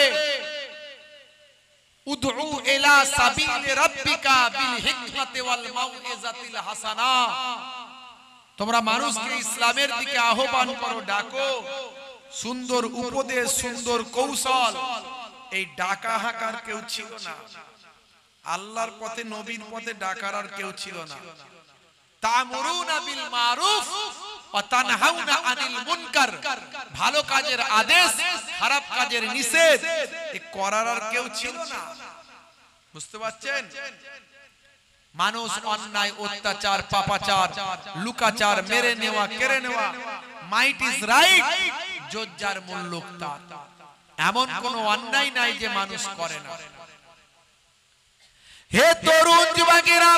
উদউ ইলা সাবিল রাব্বিকা বিল হিকমাতি ওয়াল মাউইজাতিল হাসানা, তোমরা মানুষকে ইসলামের দিকে আহ্বান করো, ডাকো, সুন্দর উপদেশ, সুন্দর কৌশল। এই ডাকা হাকার কেউ ছিল না, আল্লাহর পথে নবীর পথে ডাকার আর কেউ ছিল না। তা'মুরুনা বিল মারুফ ওয়া তানহাউনা আনিল মুনকার, ভালো কাজের আদেশ, খারাপ কাজের নিষেধ এই করার আর কেউ ছিল না। বুঝতে পারছেন? মানুষ অন্যায়, অত্যাচার, পাপাচার, লুকাচার, মেরে নেওয়া, কেড়ে নেওয়া, মাইট ইজ রাইট, জোজ্জার মুল্লুক তার, এমন কোন অন্যায় নাই যে মানুষ করে না। হে তরুণ যুবকেরা,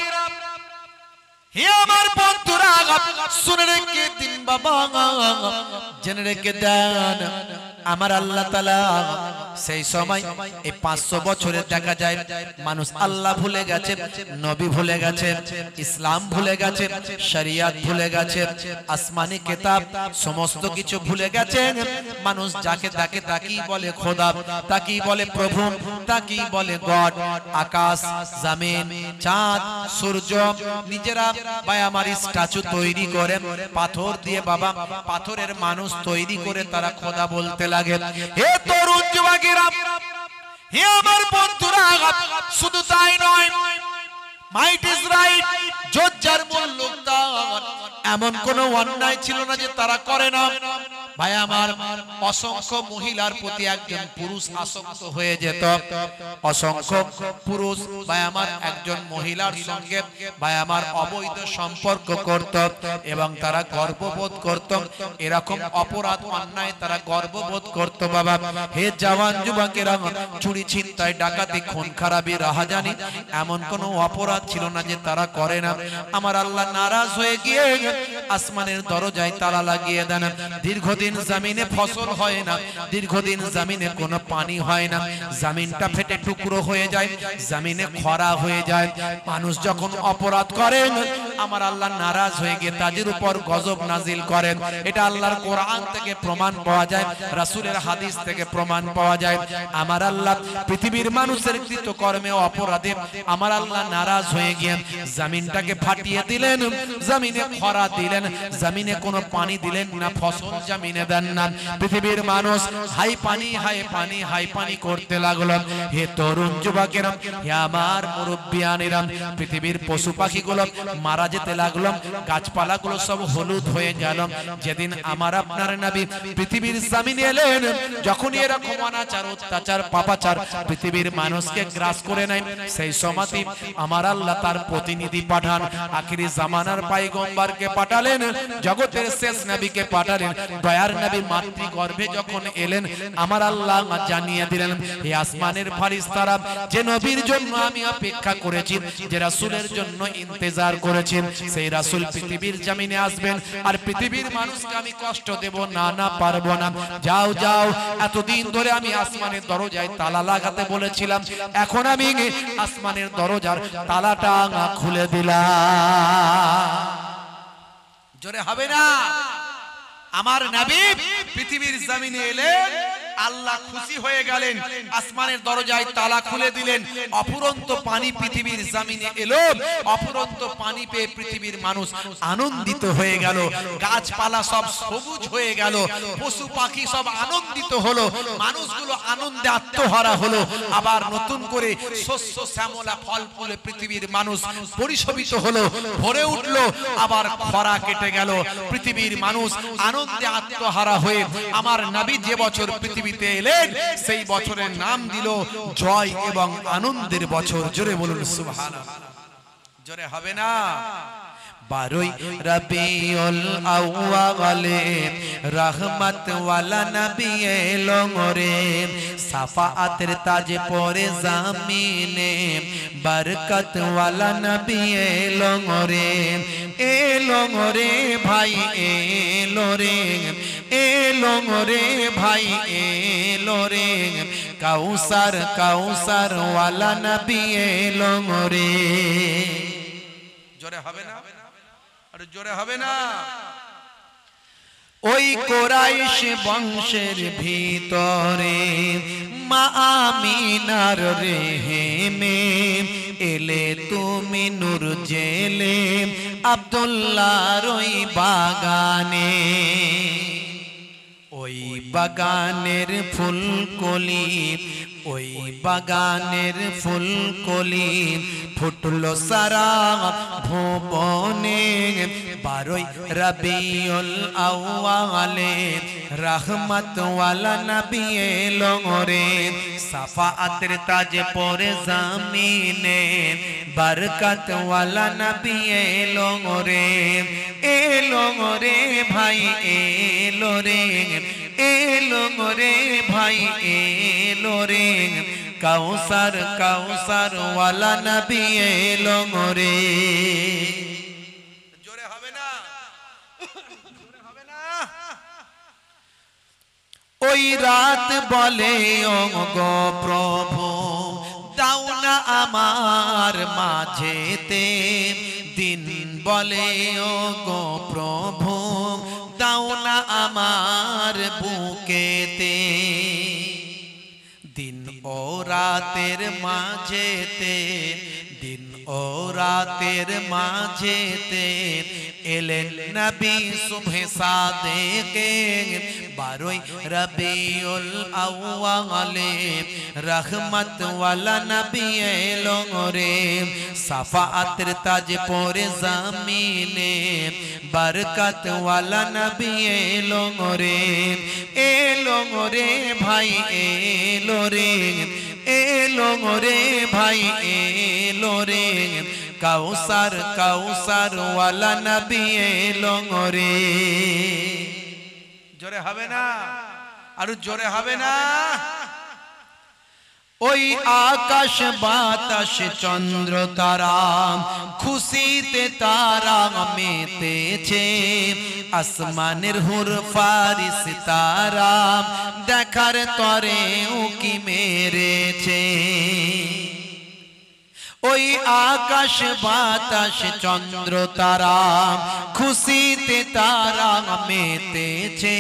হে আমার বন্ধুরা, শুনে রেখে দিন বাবা, জেনে রেখে দেন, আমার আল্লাহ তাআলা সেই সময় এই 500 বছরে দেখা যায় মানুষ আল্লাহ ভুলে গেছে, নবী ভুলে গেছে, ইসলাম ভুলে গেছে, শরিয়ত ভুলে গেছে, আসমানি কিতাব সমস্ত কিছু ভুলে গেছে। মানুষ যাকে তাকে তাকি বলে খোদা, তাকি বলে প্রভু, তাকি বলে গড। আকাশ, জমিন, চাঁদ, সূর্য, নিজেরা ভাই আমার স্ট্যাচু তৈরি করে পাথর দিয়ে, বাবা পাথরের মানুষ তৈরি করে তারা খোদা বলতে লাগে। হে তরুণ যুবকেরা, হে আমার বন্ধুরা, শুধু তাই নয়, মাইট ইজ রাইট, জোজ্জার মুল্লুক তার, এমন কোন অন্যায় ছিল না যে তারা করে না। ভাই আমার, অসংখ্য মহিলার প্রতি একজন পুরুষ আসক্ত হয়ে যেত, অসংখ্য পুরুষ ভাই আমার একজন মহিলার সঙ্গে ভাই আমার অবৈধ সম্পর্ক করত এবং তারা গর্ববোধ করত। এরকম অপরাধ, অন্যায় তারা গর্ববোধ করত। বাবা, হে জওয়ান যুবকেরা, চুরি, ছিনতাই, ডাকাতি, খুন খারাপি, রাহাজানি এমন কোন অপরাধ ছিল না যে তারা করে না। আমার আল্লাহ নারাজ হয়ে গিয়ে আসমানের দরজায় তালা লাগিয়ে দেন। দীর্ঘদিন জমিনে ফসল হয় না, দীর্ঘদিন জমিনে কোনো পানি হয় না, জমিনটা ফেটে টুকরো হয়ে যায়, জমিনে খরা হয়ে যায়। মানুষ যখন অপরাধ করেন, আমার আল্লাহ নারাজ হয়ে গিয়ে তাদের উপর গজব নাজিল করেন। এটা আল্লাহর কোরআন থেকে প্রমাণ পাওয়া যায়, রাসূলের হাদিস থেকে প্রমাণ পাওয়া যায়। আমার আল্লাহ পৃথিবীর মানুষের কৃতকর্মে অপরাধে আমার আল্লাহ নারাজ হয়ে গিয়ে জমিনটাকে ফাটিয়ে দিলেন, জমিনে খরা দিলেন, জমিনে কোনো পানি দিলেন না, ফসল জমিনে দেন না। পৃথিবীর মানুষ হাই পানি, হাই পানি, হাই পানি করতে লাগলো। হে তরুণ যুবকেরা, হে আমার মুরব্বিয়ানেরা, পৃথিবীর পশু পাখিগুলো মারা যেতে লাগলো, গাছপালাগুলো সব হলুদ হয়ে গেল। যেদিন আমার আপনার নবী পৃথিবীর জমিনে এলেন, যখন এরকম অনাচার, অত্যাচার, পাপাচার পৃথিবীর মানুষকে গ্রাস করে নেয়, সেই সময়তে আমার আল্লাহ তার প্রতিনিধি পাঠান, আখিরি জামানার পয়গম্বরকে পাঠালেন, জগতের শেষ নবীকে পাঠালেন। দয়ার নবী মাতৃগর্ভে যখন এলেন, আমার আল্লাহ জানিয়ে দিলেন, হে আসমানের ফেরেশতারা, যে নবীর জন্য আমি অপেক্ষা করেছি, যে রাসূলের জন্য ইন্তজার করেছি, সেই রাসূল পৃথিবীর জমিনে আসবেন, আর পৃথিবীর মানুষকে আমি কষ্ট দেব না, না পারবো না। যাও যাও, এতদিন ধরে আমি আসমানের দরজায় তালা লাগাতে বলেছিলাম, এখন আমি আসমানের দরজার তালাটা খুলে দিলাম। জোরে হবে না? আমার নবী পৃথিবীর জমিনে এলেন, আল্লাহ খুশি হয়ে গেলেন, আসমানের দরজায় তালা খুলে দিলেন, অফুরন্ত পানি পৃথিবীর জমিনে এলো। অফুরন্ত পানি পেয়ে পৃথিবীর মানুষ আনন্দিত হয়ে গেল, গাছপালা সব সবুজ হয়ে গেল, পশু পাখি সব আনন্দিত হলো, মানুষগুলো আনন্দে আত্মহারা হলো। আবার নতুন করে শস্য শ্যামলা ফল ফুলে পৃথিবীর মানুষ পরিশোভিত হলো, ভরে উঠলো। আবার খরা কেটে গেল, পৃথিবীর মানুষ আনন্দে আত্মহারা হয়ে আমার নবী যে বছর পৃথিবীতে এলেন, সেই বছরের নাম দিল জয় এবং আনন্দের বছর। জোরে বলুন সুবহানাল্লাহ। জোরে হবে না? বারোই রবিউল আউয়ালে রহমত ওয়ালা নবী এলো রে সাফাআতের তাজ পরে জামিনে বরকত ওয়ালা নবী এলো রে ভাই এলো রে ভাই এলো রে কাউসার ওয়ালা নবী এলো রে জোরে হবে না আরে জোরে হবে না ওই কুরাইশ বংশের ভিতরে মা আমিনার রেহেমে এলে তুমি নূর জেলে আব্দুল্লাহর ওই বাগানে ওই বাগানের ফুলকলি ওই বাগানের ফুলকলি ফুটলো সারা ভুবনে বারোই রবিউল আউয়ালে রহমত ওয়ালা নবী এলো রে সাফাআতের তাজ পরে জামিনে বরকত ওয়ালা নবী এলো রে ভাই এলো রে ভাই এলো রে কাউসার ওয়ালা নবী এলো রে জোরে হবে না ওই রাত বলে ও গো প্রভু দাও না আমার মাঝেতে দিন বলে ও গো প্রভু দাও না আমার বুকেতে দিন ও রাতের মাঝেতে দিন ও রাতের মাঝেতে এলেন নবী সুবহে সাদেকে বারোই রবিউল আউয়ালে রহমত ওয়ালা নবী এলো রে সাফাআতের তাজ পরে জামিনে বরকত ওয়ালা নবী এলো রে ভাই এলো রে ভাই এলো রে কাউসার ওয়ালা নবী এলো রে জোরে হবে না আর জোরে হবে না ওই আকাশ বাতাস চন্দ্র তারা খুশিতে তারা মেতেছে আসমানের হুর ফারিস তারা দেখার তরে উকি মেরেছে ওই আকাশ বাতাস চন্দ্র তারা খুশিতে তারা মেতেছে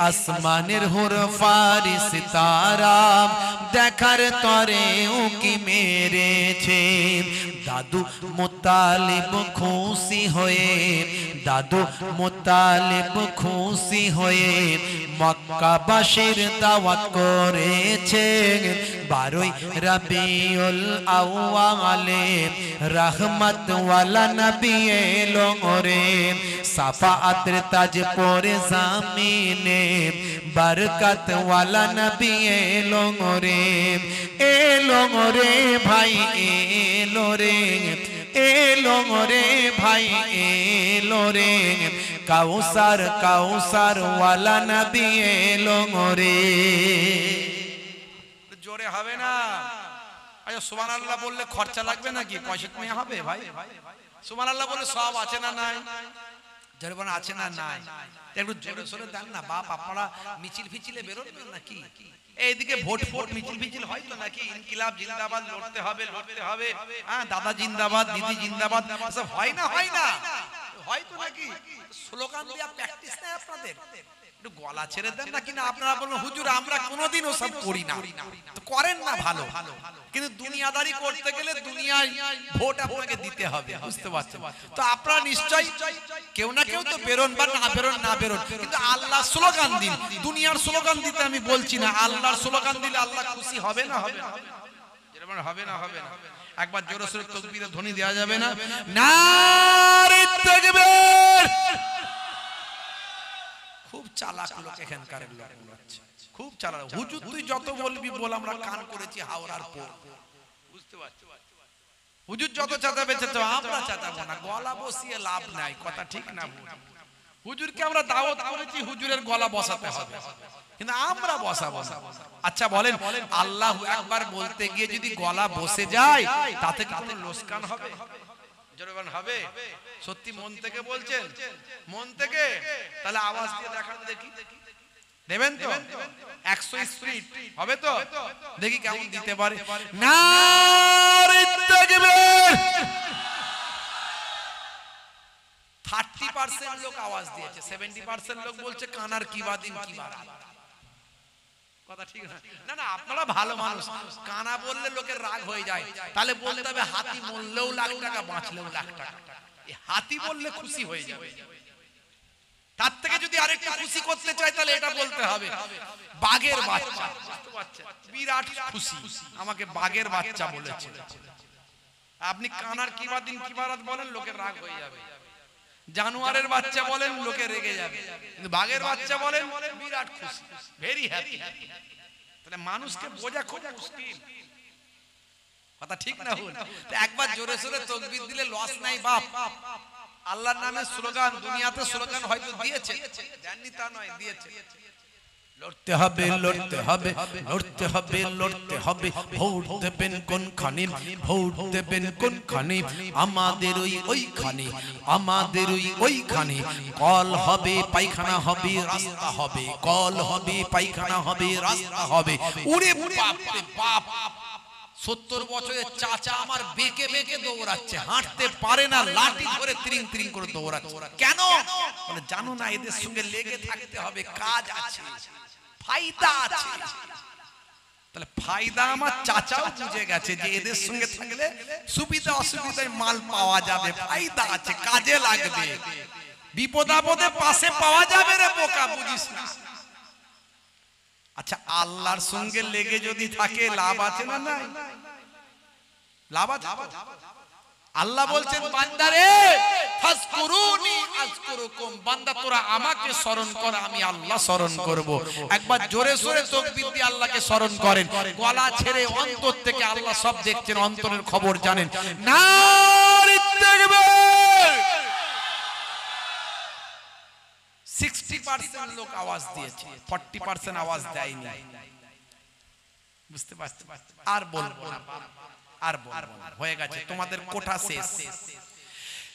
আসমানের হুর ফারিস তারা দেখার তরে উকি মেরেছে দাদু মুতালিব খুশি হয়ে মক্কাবাসীর দাওয়াত করেছে বারোই রবিউল আউয়ালে রহমত ওয়ালা নবী এলো রে সাফাআতের তাজ পরে জামিনে বরকত ওয়ালা নবী এলো রে ভাই এলো রে ভাই এলো রে কাউসার ওয়ালা নবী এলো রে জোরে হবে না আচ্ছা সুবহানাল্লাহ বললে খরচা লাগবে নাকি পয়সা কমে হবে ভাই সুবহানাল্লাহ বলে সব আছে না নাই জোরে বলেন আছে না নাই একটু জোরে সোরে দেন না বাপ আপনারা মিছিল ফিছিলে বেরোন নাকি এইদিকে ভোট মিছিল হয় তো নাকি ইনকিলাব জিন্দাবাদ লড়তে হবে হ্যাঁ দাদা জিন্দাবাদ দিদি জিন্দাবাদ সব হয় না হয় তো নাকি স্লোগান দিয়া প্র্যাকটিস নাই আপনাদের একটু গলা ছেড়ে দেন না কিনা আপনারা বলুন হুজুর আমরা কোনোদিন ওসব করি না তো করেন না ভালো কিন্তু দুনিয়াদারি করতে গেলে দুনিয়ায় ভোট আপনাকে দিতে হবে বুঝতে পারছেন তো আপনারা নিশ্চয়ই কেউ না কেউ তো বেরোন বা না বেরোন কিন্তু আল্লাহ স্লোগান দিন দুনিয়ার স্লোগান দিতে আমি বলছি না আল্লাহর স্লোগান দিলে আল্লাহ খুশি হবে না হবে না একবার জোরে সোরে তাকবীরের ধ্বনি দেওয়া যাবে না নারে তাকবীর খুব চালাক লোক এখানকার লোক খুব চালাক হুজুর তুই যত বলবি বল আমরা কান করেছি হাওড়ার পর বুঝতে পারছো হুজুর যত চাচাবে চাচাও, আমরা চাচাবো না, গলা বসিয়ে লাভ নাই, কথা ঠিক না? হুজুরকে আমরা দাওয়াত করেছি, হুজুরের গলা বসাতে হবে, কিন্তু আমরা বসাবো না। আচ্ছা বলেন, আল্লাহু আকবার বলতে গিয়ে যদি গলা বসে যায় তাতে কি কোনো লোকসান হবে? জোরবান হবে? সত্যি মন থেকে বলছেন? মন থেকে? তাহলে আওয়াজ দিয়ে দেখান দেখি, দেবেন তো? 100 স্পিড হবে তো? দেখি কেমন দিতে পারে। নারে তাকবীর! 30% লোক আওয়াজ দিয়েছে, 70% লোক বলছে কানার কিবা দিন কিবা রাত। কথা ঠিক না? না না, আপনারা ভালো মানুষ, কানা বললে লোকের রাগ হয়ে যায়, তাহলে বলতে হবে হাতি মরলেও লাখ টাকা, বাঁচলেও লাখ টাকা। এই হাতি বললে খুশি হয়ে যাবে। তার থেকে যদি আরেকটা খুশি করতে চাই তাহলে এটা বলতে হবে বাঘের বাচ্চা। বিরাট খুশি, আমাকে বাঘের বাচ্চা বলেছে। আপনি কানার কিবা দিন কিবা রাত বলেন, লোকের রাগ হয়ে যাবে। জানোয়ারের বাচ্চা বলেন, লোকে রেগে যাবে, কিন্তু বাঘের বাচ্চা বলেন বিরাট খুশি, ভেরি হ্যাপি। তাহলে মানুষকে বোঝা খুব মুশকিল, কথা ঠিক না? একবার জোরে সোরে তাকবীর দিলে লস নাই বাপ। আল্লাহর নামে স্লোগান, দুনিয়াতে স্লোগান হয়তো দিয়েছে, জানি তা নয়, দিয়েছে। লড়তে হবে, লড়তে হবে, লড়তে হবে, লড়তে হবে, ভোট দেবেন কোনখানে, ভোট দেবেন কোনখানে, আমাদের ওইখানে, আমাদের ওইখানে। কল হবে, পায়খানা হবে, রাস্তা হবে, কল হবে, পায়খানা হবে, রাস্তা হবে। ওরে বাপ রে বাপ, 70 বছরের চাচা আমার বেঁকে বেঁকে দৌড়াচ্ছে, হাঁটতে পারে না, লাঠি ধরে ত্রিং ত্রিং করে দৌড়াচ্ছে। কেন? বলে জানো না, এদের সঙ্গে লেগে থাকতে হবে, কাজ আছে, ফায়দা আছে। তাহলে ফায়দা আমার চাচাও বুঝে গেছে যে এদের সঙ্গে থাকলে সুবিধা অসুবিধায় মাল পাওয়া যাবে, ফায়দা আছে, কাজে লাগবে, বিপদ আপদে পাশে পাওয়া যাবে রে বোকা, বুঝিস না? আচ্ছা, আল্লাহর সঙ্গে লেগে যদি থাকে লাভ আছে না? নাই, লাভ আছে। আল্লাহ বলছেন বান্দারে ফাজকুরুনি আযকুরুকুম, বান্দা তোরা আমাকে স্মরণ কর, আমি আল্লাহ স্মরণ করব। একবার জোরে সোরে তাকবীর দিয়ে আল্লাহকে স্মরণ করেন, গলা ছেড়ে অন্তর থেকে। আল্লাহ সব দেখছেন, অন্তরের খবর জানেন। নারে তাকবীর! 60% লোক আওয়াজ দিয়েছে, 40% আওয়াজ দেয়নি। বুঝতে পারছেন? আর বলবো না, আর বলবো না, হয়ে গেছে, তোমাদের কোঠা শেষ।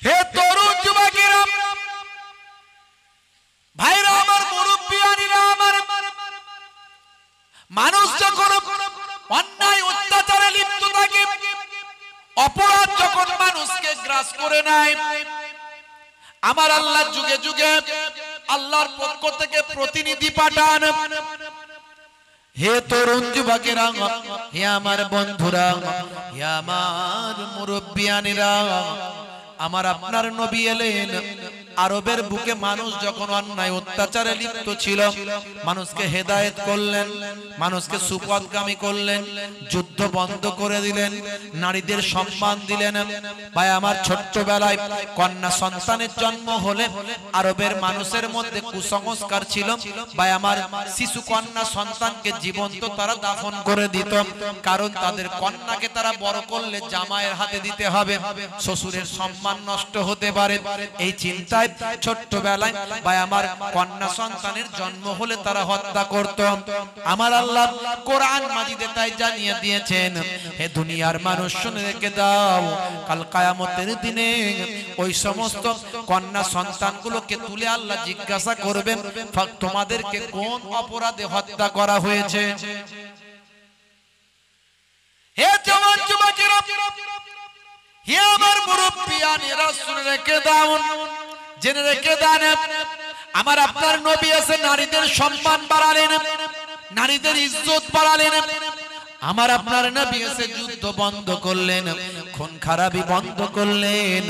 হে তরুণ যুবকেরা, ভাইরা আমার, মুরব্বিয়ানিরা আমার, মানুষ যখন অন্যায় অত্যাচারে লিপ্ত থাকে, অপরাধ যখন মানুষকে গ্রাস করে নেয়, আমার আল্লাহ যুগে যুগে আল্লাহর পক্ষ থেকে প্রতিনিধি পাঠান। হে তরুণ যুবকেরা, হে আমার বন্ধুরা, হে আমার মুরব্বিয়ানিরা, আমার আপনার নবী এলেন। আরবের বুকে মানুষ যখন অন্যায় অত্যাচারে লিপ্ত ছিল, মানুষকে হেদায়েত করলেন, মানুষকে সুপথগামী করলেন, যুদ্ধ বন্ধ করে দিলেন, নারীদের সম্মান দিলেন। ভাই আমার, ছোট্টবেলায় কন্যা সন্তানের জন্ম হলে আরবের মানুষের মধ্যে কুসংস্কার ছিল। ভাই আমার, শিশু কন্যা সন্তানকে জীবন্ত তারা দাফন করে দিত, কারণ তাদের কন্যাকে তারা বড় করলে জামাইয়ের হাতে দিতে হবে, শ্বশুরের সম্মান নষ্ট হতে পারে। এই চিন্তায় ছোট্টবেলায় ভাই আমার কন্যা সন্তানের জন্ম হলে তারা হত্যা করত। আমার আল্লাহ কোরআন মাজিদে তাই জানিয়ে দিয়েছেন, হে দুনিয়ার মানুষ শুনে রেখে দাও, কাল কিয়ামতের দিনে ওই সমস্ত কন্যা সন্তানগুলোকে তুলে আল্লাহ জিজ্ঞাসা করবেন, তোমাদেরকে কোন অপরাধে হত্যা করা হয়েছে। হে জওয়ান যুবকেরা, হে আমার মুরব্বিয়ানেরা, শুনে রেখে দাও, জেনে রেখে দেন, আমার আপনার নবী এসে নারীদের সম্মান বাড়ালেন, নারীদের ইজ্জত বাড়ালেন। আমার আপনার নবী এসে যুদ্ধ বন্ধ করলেন, খুন খারাপি বন্ধ করলেন।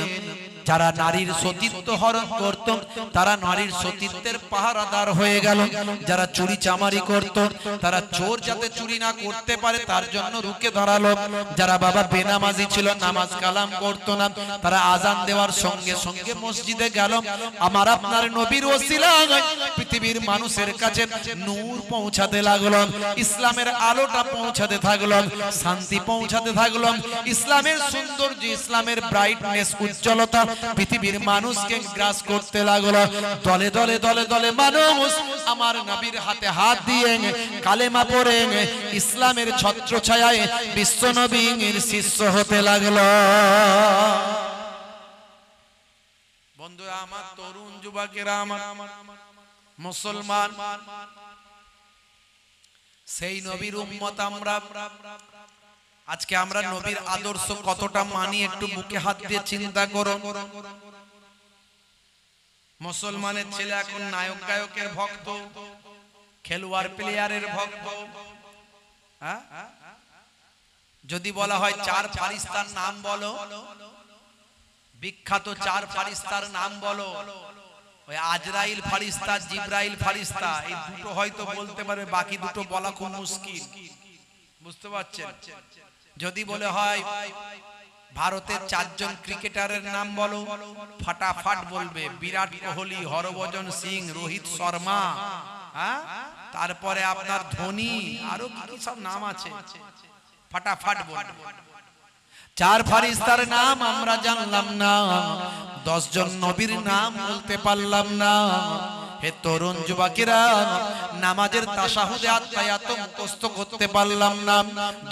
যারা নারীর সতীত্ব হরণ করত তারা নারীর সতীত্বের পাহারাদার হয়ে গেল। যারা চুরি চামারি করত তারা চোর যাতে চুরি না করতে পারে তার জন্য রুখে দাঁড়ালো। যারা বাবা বেনামাজি ছিল, নামাজ কালাম করতো না, তারা আজান দেওয়ার সঙ্গে সঙ্গে মসজিদে গেল। আমার আপনার নবীর ওসিলায় পৃথিবীর মানুষের কাছে নূর পৌঁছাতে লাগলো, ইসলামের আলোটা পৌঁছাতে থাকলো, শান্তি পৌঁছাতে থাকলো, ইসলামের সৌন্দর্য, ইসলামের ব্রাইটনেস, উজ্জ্বলতা পৃথিবীর মানুষকে গ্রাস করতে লাগলো। দলে দলে দলে দলে মানুষ আমার নবীর হাতে হাত দিয়ে কালেমা পড়ে ইসলামের ছত্রছায়ায় বিশ্ব নবীর শিষ্য হতে লাগলো। বন্ধুরা আমার, তরুণ যুবকেরা আমার, মুসলমান, সেই নবীর উম্মত আমরা। আজকে আমরা নবীর আদর্শ কতটা মানি একটু বুকে হাত দিয়ে চিন্তা করো। মুসলমানের ছেলে এখন নায়ক গায়কের ভক্ত, খেলোয়াড় প্লেয়ারের ভক্ত। যদি বলা হয় চার ফারিস্তার নাম বলো, বিখ্যাত চার ফারিস্তার নাম বলো, ওই আজরাইল ফারিস্তা, জিব্রাইল ফারিস্তা, এই দুটো হয়তো বলতে পারবে, বাকি দুটো বলা খুব মুশকিল। বুঝতে পারছেন? যদি বলে হয় ভারতের চারজন ক্রিকেটারের নাম বলো, ফাটাফাট বলবে, বিরাট কোহলি, হরভজন সিং, রোহিত শর্মা, তারপরে আপনার ধোনি, আরো কি সব নাম আছে, ফাটাফাট বলবে। চার ফারিস্তার নাম আমরা জানলাম না, 10 জন নবীর নাম বলতে পারলাম না। হে তরুণ যুবকেরা, নামাজের তাশাহুদে আত্মায়াত মুখস্থ করতে পারলাম না,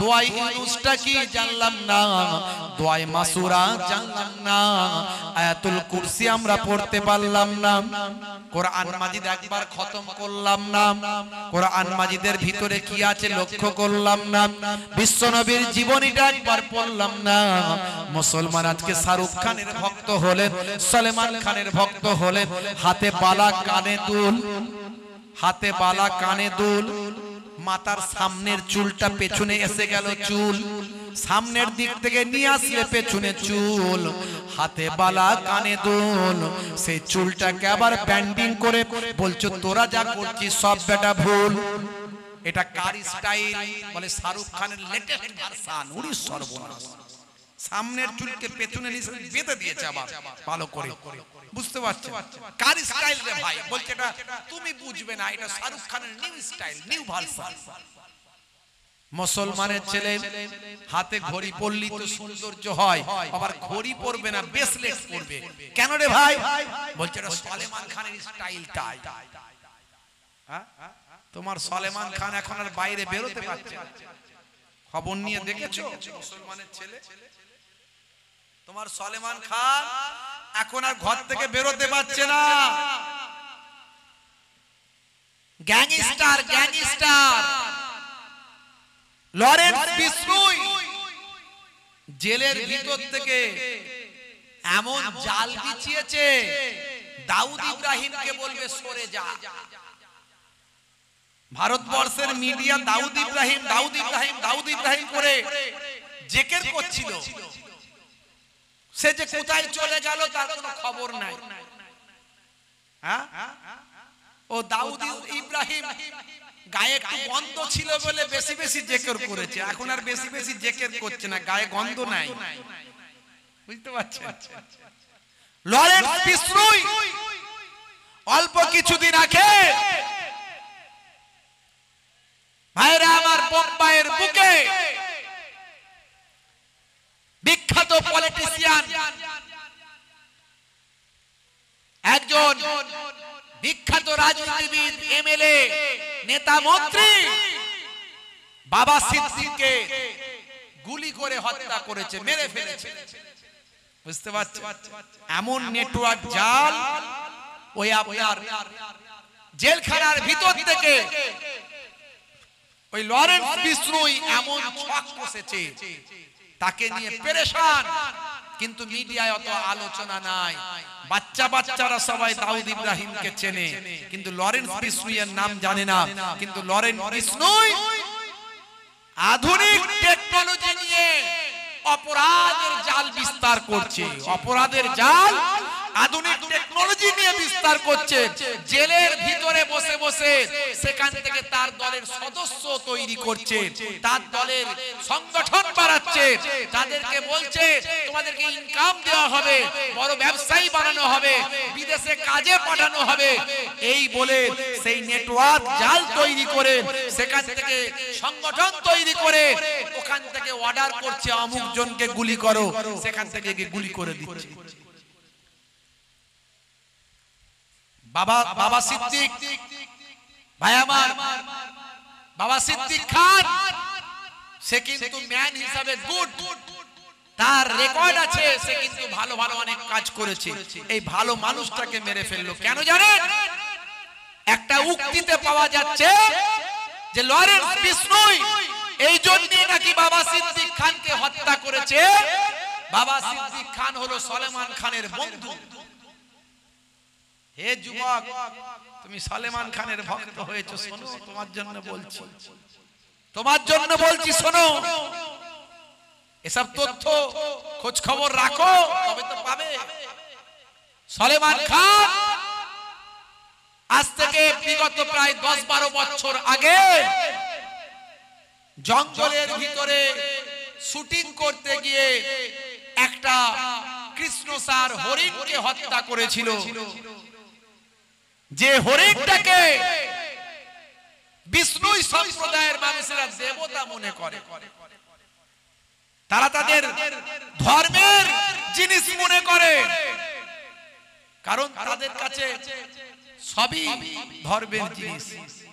দোয়াই ইউনুসটা কি জানলাম না, দোয়াই মাসুরা জানলাম না, আয়াতুল কুরসি আমরা পড়তে পারলাম না, কোরআন মাজিদ একবার খতম করলাম না, কোরআন মাজিদের ভিতরে কি আছে লক্ষ্য করলাম না, বিশ্বনবীর জীবনীটা একবার পড়লাম না। মুসলমান আজকে শাহরুখ খানের ভক্ত হলেন, সলমান খানের ভক্ত হলেন, হাতে বালা কানে দুল, হাতে বালা কানে দুল, মাথার সামনের চুলটা পেছনে এসে গেল চুল, সামনের দিক থেকে নিয়ে আসলে পেছনে চুল, হাতে বালা কানে দুল, সেই চুলটাকে আবার ব্যান্ডিং করে বলছো তোরা যা করছিস সব বেটা ভুল। এটা কার স্টাইল? বলে শাহরুখ খানের লেটেস্ট ভার্সন। উনি সর্বনাশ, সামনের চুলকে পেছনে বেঁধে দিয়েছে আবার ভালো করে। বুঝতে পারছেন কার স্টাইল রে ভাই? বলছে এটা তুমি বুঝবে না, এটা শাহরুখ খানের নিউ স্টাইল, নিউ ভার্সন। মুসলমানের ছেলে হাতে ঘড়ি পরলি তো সৌন্দর্য হয়, আবার ঘড়ি পরবে না, ব্রেসলেট পরবে। কেন রে ভাই? বলছে এটা সলমান খানের স্টাইলটাই। তোমার সলমান খান এখন আর বাইরে বেরোতে পারছে না, খবর নিয়ে দেখেছো? মুসলমানের ছেলে তোমার সলমান খান এখন আর ঘর থেকে বেরোতে পারছে না। গ্যাংস্টার, গ্যাংস্টার লরেন্স বিষ্ণুই জেলের ভিতর থেকে এমন জাল বিছিয়েছে, দাউদ ইব্রাহিমকে বলবে সরে যা। ভারতবর্ষের মিডিয়া দাউদ ইব্রাহিম, দাউদ ইব্রাহিম, দাউদ ইব্রাহিম করে জেকের করছিল, সে যে কোথায় চলে গেল তার কোনো খবর নাই। ও দাউদ ইব্রাহিম গায়ে একটু গন্ধ ছিল বলে বেশি বেশি জেকের করেছে, এখন আর বেশি বেশি জেকের করছে না, গায়ে গন্ধ নাই। বুঝতে পারছেন? লরেন্স বিষ্ণুই অল্প কিছুদিন আগে ভাইরা আমার বোম্বাইয়ের বুকে বিখ্যাত পলিটিশিয়ান, একজন বিখ্যাত রাজনীতিবিদ, এমএলএ, নেতা, মন্ত্রী বাবা সিদ্দিককে গুলি করে হত্যা করেছে, মেরে ফেলেছে। বুঝতে পারছেন? এমন নেটওয়ার্ক জাল, ওই আপনার জেলখানার ভিতর থেকে ওই লরেন্স বিষ্ণুই এমন ছক কষেছে, তাকে নিয়ে পেরেশান, কিন্তু মিডিয়ায় অত আলোচনা নাই। বাচ্চা বাচ্চারা সবাই দাউদ ইব্রাহিমকে চেনে, কিন্তু লরেন্স বিষ্ণুইয়ের নাম জানে না। কিন্তু লরেন্স বিষ্ণুই আধুনিক টেকনোলজি নিয়ে অপরাধের জাল বিস্তার করছে, অপরাধের জাল আধুনিক টেকনোলজি নিয়ে বিস্তার করছে, জেলের ভিতরে বসে বসে সেখান থেকে তার দলের সদস্য তৈরি করছে, তার দলের সংগঠন বাড়াচ্ছে, তাদেরকে বলছে তোমাদেরকে ইনকাম দেওয়া হবে, বড় ব্যবসায়ী বানানো হবে, বিদেশে কাজে পাঠানো হবে, এই বলে সেই নেটওয়ার্ক জাল তৈরি করে সেখান থেকে সংগঠন তৈরি করে ওখান থেকে অর্ডার করছে অমুক জনকে গুলি করো, সেখান থেকে গুলি করে দিচ্ছে। বাবা সিদ্দিক ভাই আমার, বাবা সিদ্দিক খান সে কিন্তু ম্যান হিসাবে গুড, তার রেকর্ড আছে, সে কিন্তু ভালো ভালো অনেক কাজ করেছে। এই ভালো মানুষটাকে মেরে ফেললো কেন জানেন? একটা উক্তিতে পাওয়া যাচ্ছে যে লরেন্স বিষ্ণুই এই জন্যই নাকি বাবা সিদ্দিক খানকে হত্যা করেছে। বাবা সিদ্দিক খান হলো সলেমান খানের বন্ধু। হে যুবক, তুমি সলেমান খানের ভক্ত হয়েছো, শোনো তোমার জন্য বলছি, তোমার জন্য বলছি, শোনো এসব তথ্য খোঁজ খবর রাখো, তবে তো পাবে। সলেমান খান আজ থেকে বিগত প্রায় 10-12 বছর আগে জঙ্গলের ভিতরে শুটিং করতে গিয়ে একটা কৃষ্ণসার হরিণকে হত্যা করেছিল, যে হরিণটাকে বিষ্ণু সম্প্রদায়ের মানুষেরা দেবতা মনে করে, তারা তাদের ধর্মের জিনিস মনে করে, কারণ তাদের কাছে সবই ধর্মের জিনিস।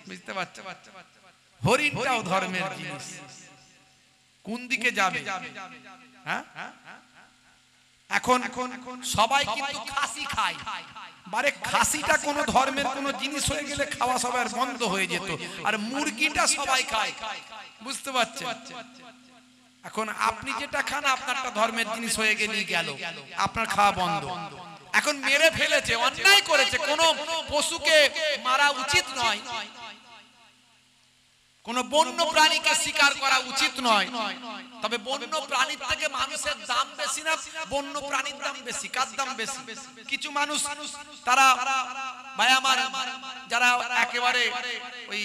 বুঝতে পারছো? হরিণটাও ধর্মের জিনিস। কোন দিকে যাবে? হ্যাঁ, এখন সবাই কিন্তু খাসি খায়, বারে খাসিটা কোন ধর্মের কোন জিনিস হয়ে গেলে খাওয়া সবার বন্ধ হয়ে যেত, আর মুরগিটা সবাই খায়। বুঝতে পারছেন? এখন আপনি যেটা খান আপনারটা ধর্মের জিনিস হয়ে গেলেই গেল, আপনার খাওয়া বন্ধ। এখন মেরে ফেলেছে, অন্যায় করেছে। কোন পশুকে মারা উচিত নয়, কোন বন্য প্রাণীকে শিকার করা উচিত নয়, তবে বন্য প্রাণীর থেকে মানুষের দাম বেশি না বন্য প্রাণীর দাম বেশি? কার দাম বেশি? কিছু মানুষ তারা ভাই আমার, যারা একেবারে ওই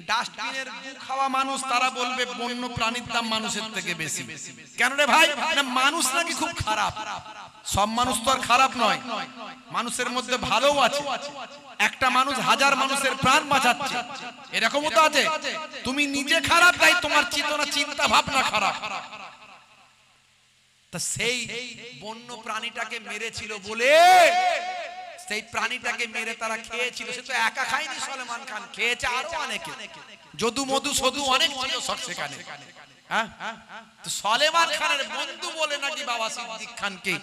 ডাস্টবিনের গু খাওয়া মানুষ, তারা বলবে বন্য প্রাণীর দাম মানুষের থেকে বেশি। কেন রে ভাই? না মানুষ নাকি খুব খারাপ। সব মানুষ তো আর খারাপ নয়, মানুষের মধ্যে ভালোও আছে। একটা মানুষ হাজার মানুষের প্রাণ বাঁচাচ্ছে, এরকমও তো আছে। তুমি নিজে খারাপ, তাই তোমার চেতনা চিন্তা ভাবনা খারাপ। তা সেই বন্য প্রাণীটাকে মেরেছিল বলে, সেই প্রাণীটাকে মেরে তারা খেয়েছিল। সে তো একা খায়নি, সলেমান খান খেয়েছে আরো অনেকে, যদু মধু সদু অনেক ছিল সেখানে। তো সলেমান খানের বন্ধু বলে নাকি বাবা সিদ্দিক খানকে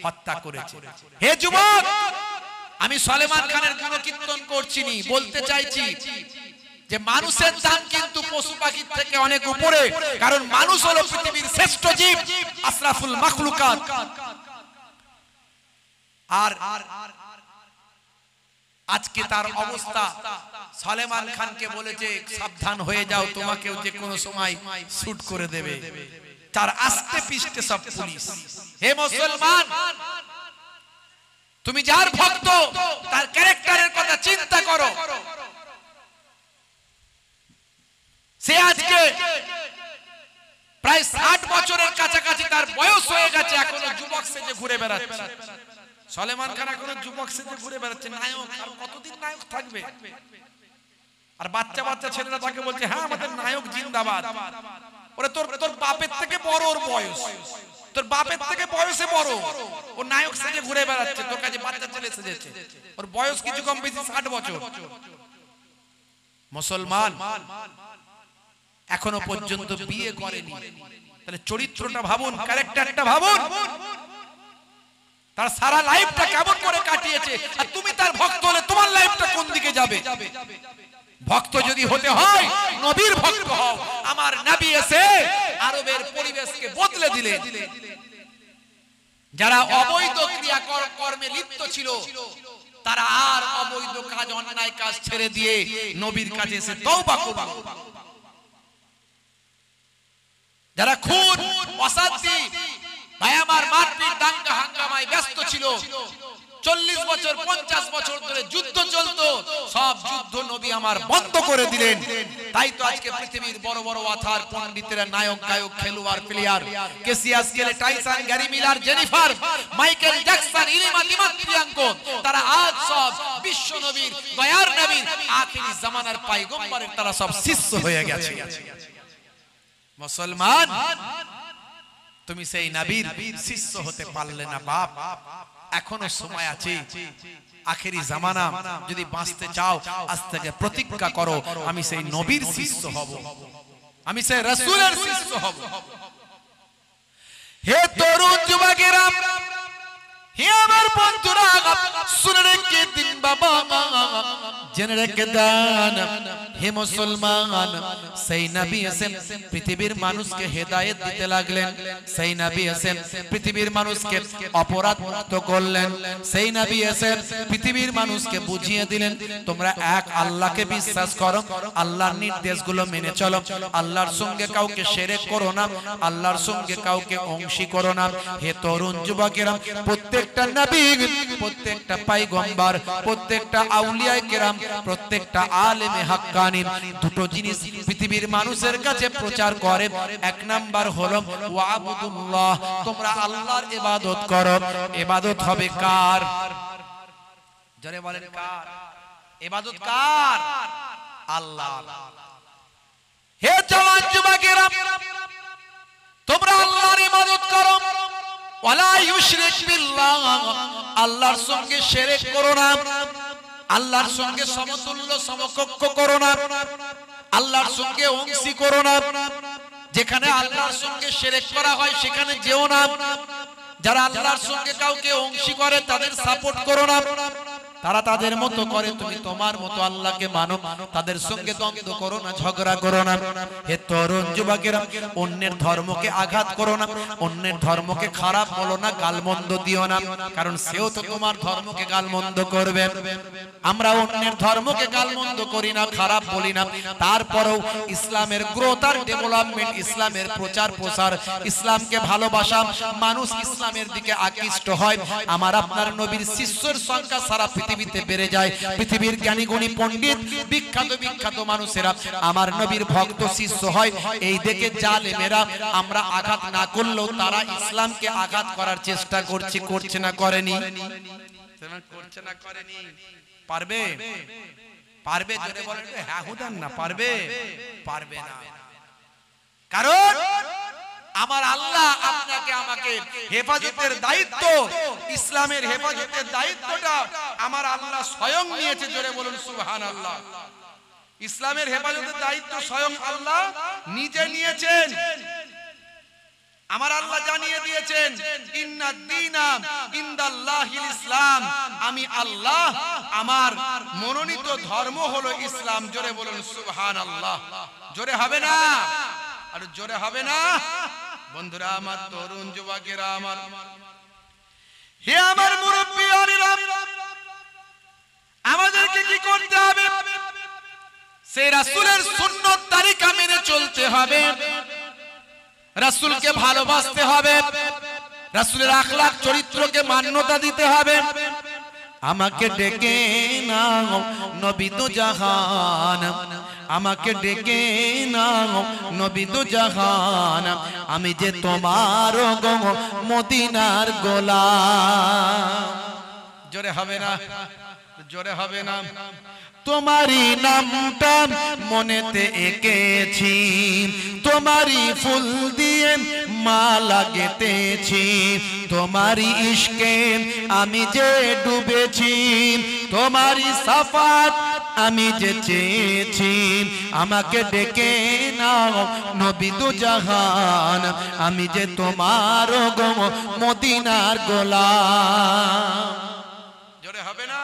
হত্যা করেছে। হে যুবক, আমি সলেমান খানের গুণকীর্তন করছিনি, বলতে চাইছি যে মানুষের দাম কিন্তু পশু পাখির থেকে অনেক উপরে, কারণ মানুষ হলো পৃথিবীর শ্রেষ্ঠ জীব, আশরাফুল মাখলুকাত। আর আজকে তার অবস্থা, সলেমান খানকে বলেছে সাবধান হয়ে যাও, তোমাকেও যে কোনো সময় শুট করে দেবে। তার আস্তে পিষ্টে সব পুলিশ। হে মুসলমান, তুমি যার ভক্ত তার ক্যারেক্টারের কথা চিন্তা করো। সে আজকে প্রায় 60 বছরের কাছাকাছি তার বয়স হয়ে গেছে, এখনো যুবক সেজে ঘুরে বেড়াচ্ছে। সলেমান খান এখনো যুবক সেজে ঘুরে বেড়াচ্ছে, নায়ক। আর কতদিন নায়ক থাকবে? আর বাচ্চা বাচ্চা ছেলেরা তাকে বলছে হ্যাঁ আমাদের নায়ক জিন্দাবাদ। ওরে তোর বাপের থেকে বড় ওর বয়স, তোর বাপের থেকে বয়সে বড়, ও নায়ক সেজে ঘুরে বেড়াচ্ছে, তোর কাছে বাচ্চা ছেলে সেজেছে, ওর বয়স কিছু কম বেশি 60 বছর। মুসলমান এখনো পর্যন্ত বিয়ে করেনি, তাহলে চরিত্রটা ভাবুন, ক্যারেক্টারটা ভাবুন, তার সারা লাইফটা কেমন করে কাটিয়েছে। আর তুমি তার ভক্ত হলে তোমার লাইফটা কোন দিকে যাবে? ভক্ত যদি হতে হয় নবীর ভক্ত হও। আমার নবী এসে আরবের পরিবেশকে বদলে দিলেন। যারা অবৈধ ক্রিয়া কর্মে লিপ্ত ছিল তারা আর অবৈধ কাজ, অন্যায় কাজ ছেড়ে দিয়ে নবীর কাছে এসে তওবা করল। যারা খুন, অশান্তি, ভাই আমার মারপিট, দাঙ্গা হাঙ্গামায় ব্যস্ত ছিল 40 বছর 50 বছর ধরে যুদ্ধ চলতো, সব যুদ্ধ নবী আমার বন্ধ করে দিলেন। তাই তো আজকে পৃথিবীর বড় বড় ওয়াথার পণ্ডিতেরা, নায়ক গায়ক খেলোয়াড় player, Cassius Clay, Tyson, Gary Miller, Jennifer, Michael Jackson, ইলিমা দিমাত, প্রিয়াঙ্কো, তারা আজ সব বিশ্ব নবীর, দয়ার নবীর, আখিরি জামানার পয়গম্বরের তারা সব শিষ্য হয়ে গেছে। মুসলমান, তুমি সেই নবীর শিষ্য হতে পারলে না বাপ, এখনো সময় আছে। আখেরি জামানা যদি বাঁচতে চাও, আজ থেকে প্রতিজ্ঞা করো, আমি সেই নবীর শিষ্য হব, আমি সেই রাসূলের শিষ্য হব। হে তরুণ যুবকেরা, হে আমার বন্ধুরা, শুনে রেখে দিন বাবা, জেনে রেখে দেন, হে মুসলমান, সেই নবী এসে পৃথিবীর মানুষকে হেদায়েত দিতে লাগলেন, সেই নবী এসে পৃথিবীর মানুষকে অপরাধ মুক্ত করলেন, সেই নবী এসে পৃথিবীর মানুষকে বুঝিয়ে দিলেন তোমরা এক আল্লাহকে বিশ্বাস করো, আল্লাহর নির্দেশগুলো মেনে চলো, আল্লাহর সঙ্গে কাউকে শিরক করো না, আল্লাহর সঙ্গে কাউকে অংশী করো না। হে তরুণ যুবকেরা, প্রত্যেকটা নবী, প্রত্যেকটা পয়গম্বর, প্রত্যেকটা আউলিয়া কেরাম, প্রত্যেকটা আলেমে হাক্কানি দুটো জিনিস পৃথিবীর মানুষের কাছে প্রচার করে। এক নাম্বার হলো ওয়াবুদুল্লাহ, তোমরা আল্লাহর ইবাদত করো। ইবাদত হবে কার? জোরে বলেন কার? ইবাদত কার? আল্লাহ। হে জওয়ান যুবকেরা, তোমরা আল্লাহর ইবাদত করো, ওয়ালা ইউশরিক বিল্লাহ, আল্লাহর সঙ্গে শিরক করো না, আল্লাহর সঙ্গে সমতুল্য সমকক্ষ করো না, আল্লাহর সঙ্গে অংশী করো না। যেখানে আল্লাহর সঙ্গে শিরক করা হয় সেখানে যেও না, যারা আল্লাহর সঙ্গে কাউকে অংশী করে তাদের সাপোর্ট করো না, তারা তাদের মতো করে, তুমি তোমার মতো আল্লাহকে মানো, তাদের সঙ্গে দ্বন্দ্ব করো না, ঝগড়া করো না। হে তরুণ যুবকেরা, অন্যের ধর্মকে আঘাত করো না, অন্যের ধর্মকে খারাপ বলো না, গালমন্দ দিও না, কারণ সেও তো তোমার ধর্মকে গালমন্দ করবে। আমরা অন্যের ধর্মকে গালমন্দ করি না, খারাপ বলি না, তারপরেও ইসলামের গ্রোথ আর ডেভেলপমেন্ট, ইসলামের প্রচার প্রসার, ইসলামকে ভালোবাসা, মানুষ ইসলামের দিকে আকৃষ্ট হয়, আমার আপনার নবীর শিষ্যের সংখ্যা সারা পৃথিবীতে বেড়ে যায়। পৃথিবীর জ্ঞানী গুণী পণ্ডিত, বিখ্যাত বিখ্যাত মানুষেরা আমার নবীর ভক্ত শিষ্য হয়। এই দেখে জালেমেরা আমরা আঘাত না করলেও তারা ইসলামকে আঘাত করার চেষ্টা করছে, করছে না করেনি? করছে না করেনি? পারবে? পারবে? জোরে বলেন হ্যাঁ হুদান না, পারবে? পারবে না। কারণ আমার আল্লাহ আপনাকে আমাকে হেফাজতের দায়িত্ব, ইসলামের হেফাজতের দায়িত্বটা আমার আল্লাহ স্বয়ং নিয়েছে। জোরে বলুন সুবহানাল্লাহ। ইসলামের হেফাজতের দায়িত্ব স্বয়ং আল্লাহ নিজে নিয়েছেন। আমার আল্লাহ জানিয়ে দিয়েছেন, ইন্নাদ দীনা ইনদাল্লাহিল ইসলাম, আমি আল্লাহ, আমার মনোনীত ধর্ম হলো ইসলাম। জোরে বলুন সুবহানাল্লাহ। জোরে হবে না? আর জোরে হবে না? বন্ধুরা আমার, তরুণ যুবকেরা আমার, হে আমার মুরব্বিয়ানেরা, আমাদেরকে কি করতে হবে? সেই রাসূলের সুন্নাত তরিকা মেনে চলতে হবে, রাসূলকে ভালোবাসতে হবে, রাসূলের আখলাক চরিত্রকে মান্যতা দিতে হবে। আমাকে ডেকে নাও নবী দু জাহান, আমাকে ডেকে নাও নবী দু জাহান, আমি যে তোমার গো মদিনার গোলাম। জোরে হবে না? জোরে হবে না? তোমারই নামটা মনেতে এঁকেছি, তোমারই ফুল দিয়ে মালা গেঁথেছি, তোমারই ইশকে আমি যে ডুবেছি, তোমারই সাফাত আমি যে চেয়েছি। আমাকে ডেকে নাও নবী দু জাহান, আমি যে তোমার গো মদিনার গোলাম। জোরে হবে না?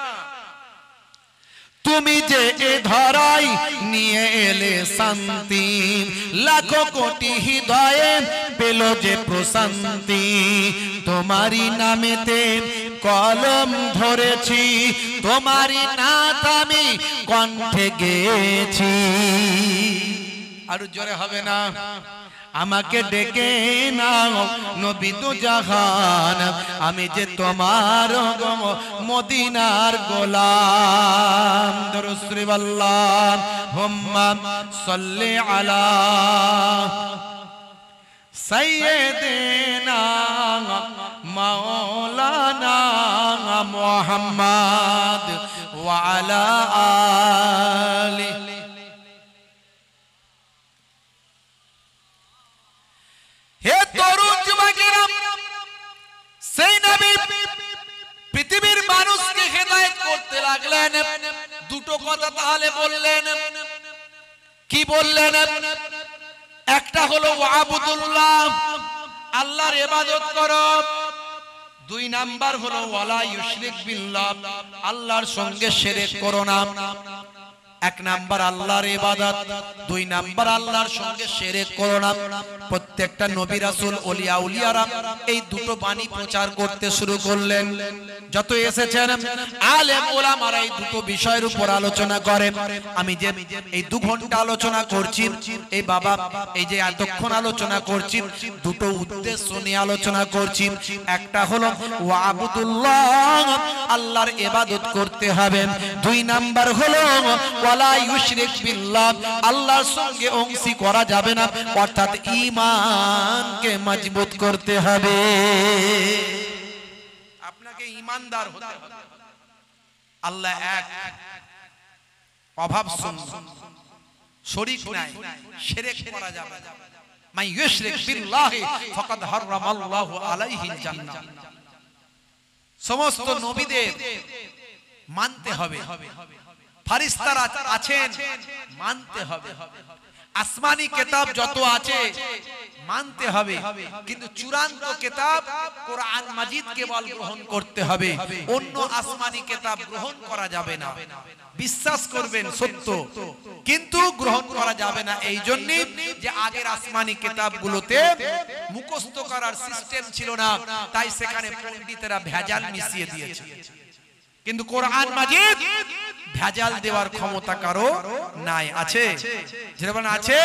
তুমি যে এ ধরাই নিয়ে এলে শান্তি, লাখো কোটি হৃদয়ে পেল যে প্রশান্তি, তোমারই নামেতে কলম ধরেছি, তোমারই নাত আমি কণ্ঠে গেয়েছি। আর জোরে হবে না? আমাকে ডেকে নাও নবী দু জাহান, আমি যে তোমার মদিনার গোলাম। দরুদ শরীফ আল্লাহুম্মা সাল্লি আলা সাইয়্যিদিনা মাওলানা মুহাম্মদ ওয়া আলা আলি। হে তরুণ যুবকেরা, সেই নবী পৃথিবীর মানুষকে হেদায়েত করতে লাগলেন। দুটো কথা তাহলে বললেন। কি বললেন? একটা হলো ওয়াবুদুল্লাহ, আল্লাহর ইবাদত করো। দুই নাম্বার হলো ওয়ালা ইউশরিক বিল্লাহ, আল্লাহর সঙ্গে শিরক করো না। এক নাম্বার আল্লাহর ইবাদত, দুই নাম্বার আল্লাহর সঙ্গে শিরক করো না। প্রত্যেকটা নবী রাসূল ওলিয়া উলিয়ারা এই দুটো বাণী প্রচার করতে শুরু করলেন। যত এসেছেন আলেম ওলামারা এই দুটো বিষয়ের উপর আলোচনা করেন। আমি যে এই 2 ঘন্টা আলোচনা করছি, এই বাবা এই যে এতক্ষণ আলোচনা করছি, দুটো উদ্দেশ্য নিয়ে আলোচনা করছি। একটা হলো ওয়াবুদুল্লাহ, আল্লাহর ইবাদত করতে হবে। দুই নাম্বার হলো ওয়ালা ইউশরিক বিল্লাহ, আল্লাহর সঙ্গে অংশী করা যাবে না, অর্থাৎ ঈমানকে মজবুত করতে হবে। আপনাকে ঈমানদার হতে হবে। আল্লাহ এক, অভাব শূন্য, শরীক নাই, শিরক করা যাবে না। মান ইউশরিক বিল্লাহি ফাকাদ হারামাল্লাহু আলাইহিল জান্নাহ। সমস্ত নবীদের মানতে হবে, ফারিস্তারা আছেন মানতে হবে, আসমানি কিতাব যত আছে মানতে হবে, কিন্তু চূড়ান্ত কিতাব কোরআন মাজিদ কেবল গ্রহণ করতে হবে, অন্য আসমানি কিতাব গ্রহণ করা যাবে না। বিশ্বাস করবেন সত্য, কিন্তু গ্রহণ করা যাবে না। এই জন্য যে আগের আসমানি কিতাবগুলোতে মুখস্থ করার সিস্টেম ছিল না, তাই সেখানে পণ্ডিতেরা ভেজাল মিশিয়ে দিয়েছে। কিন্তু কোরআন মাজিদ ভেজাল দেওয়ার ক্ষমতা কারো নাই। আছে? যেমন আছে,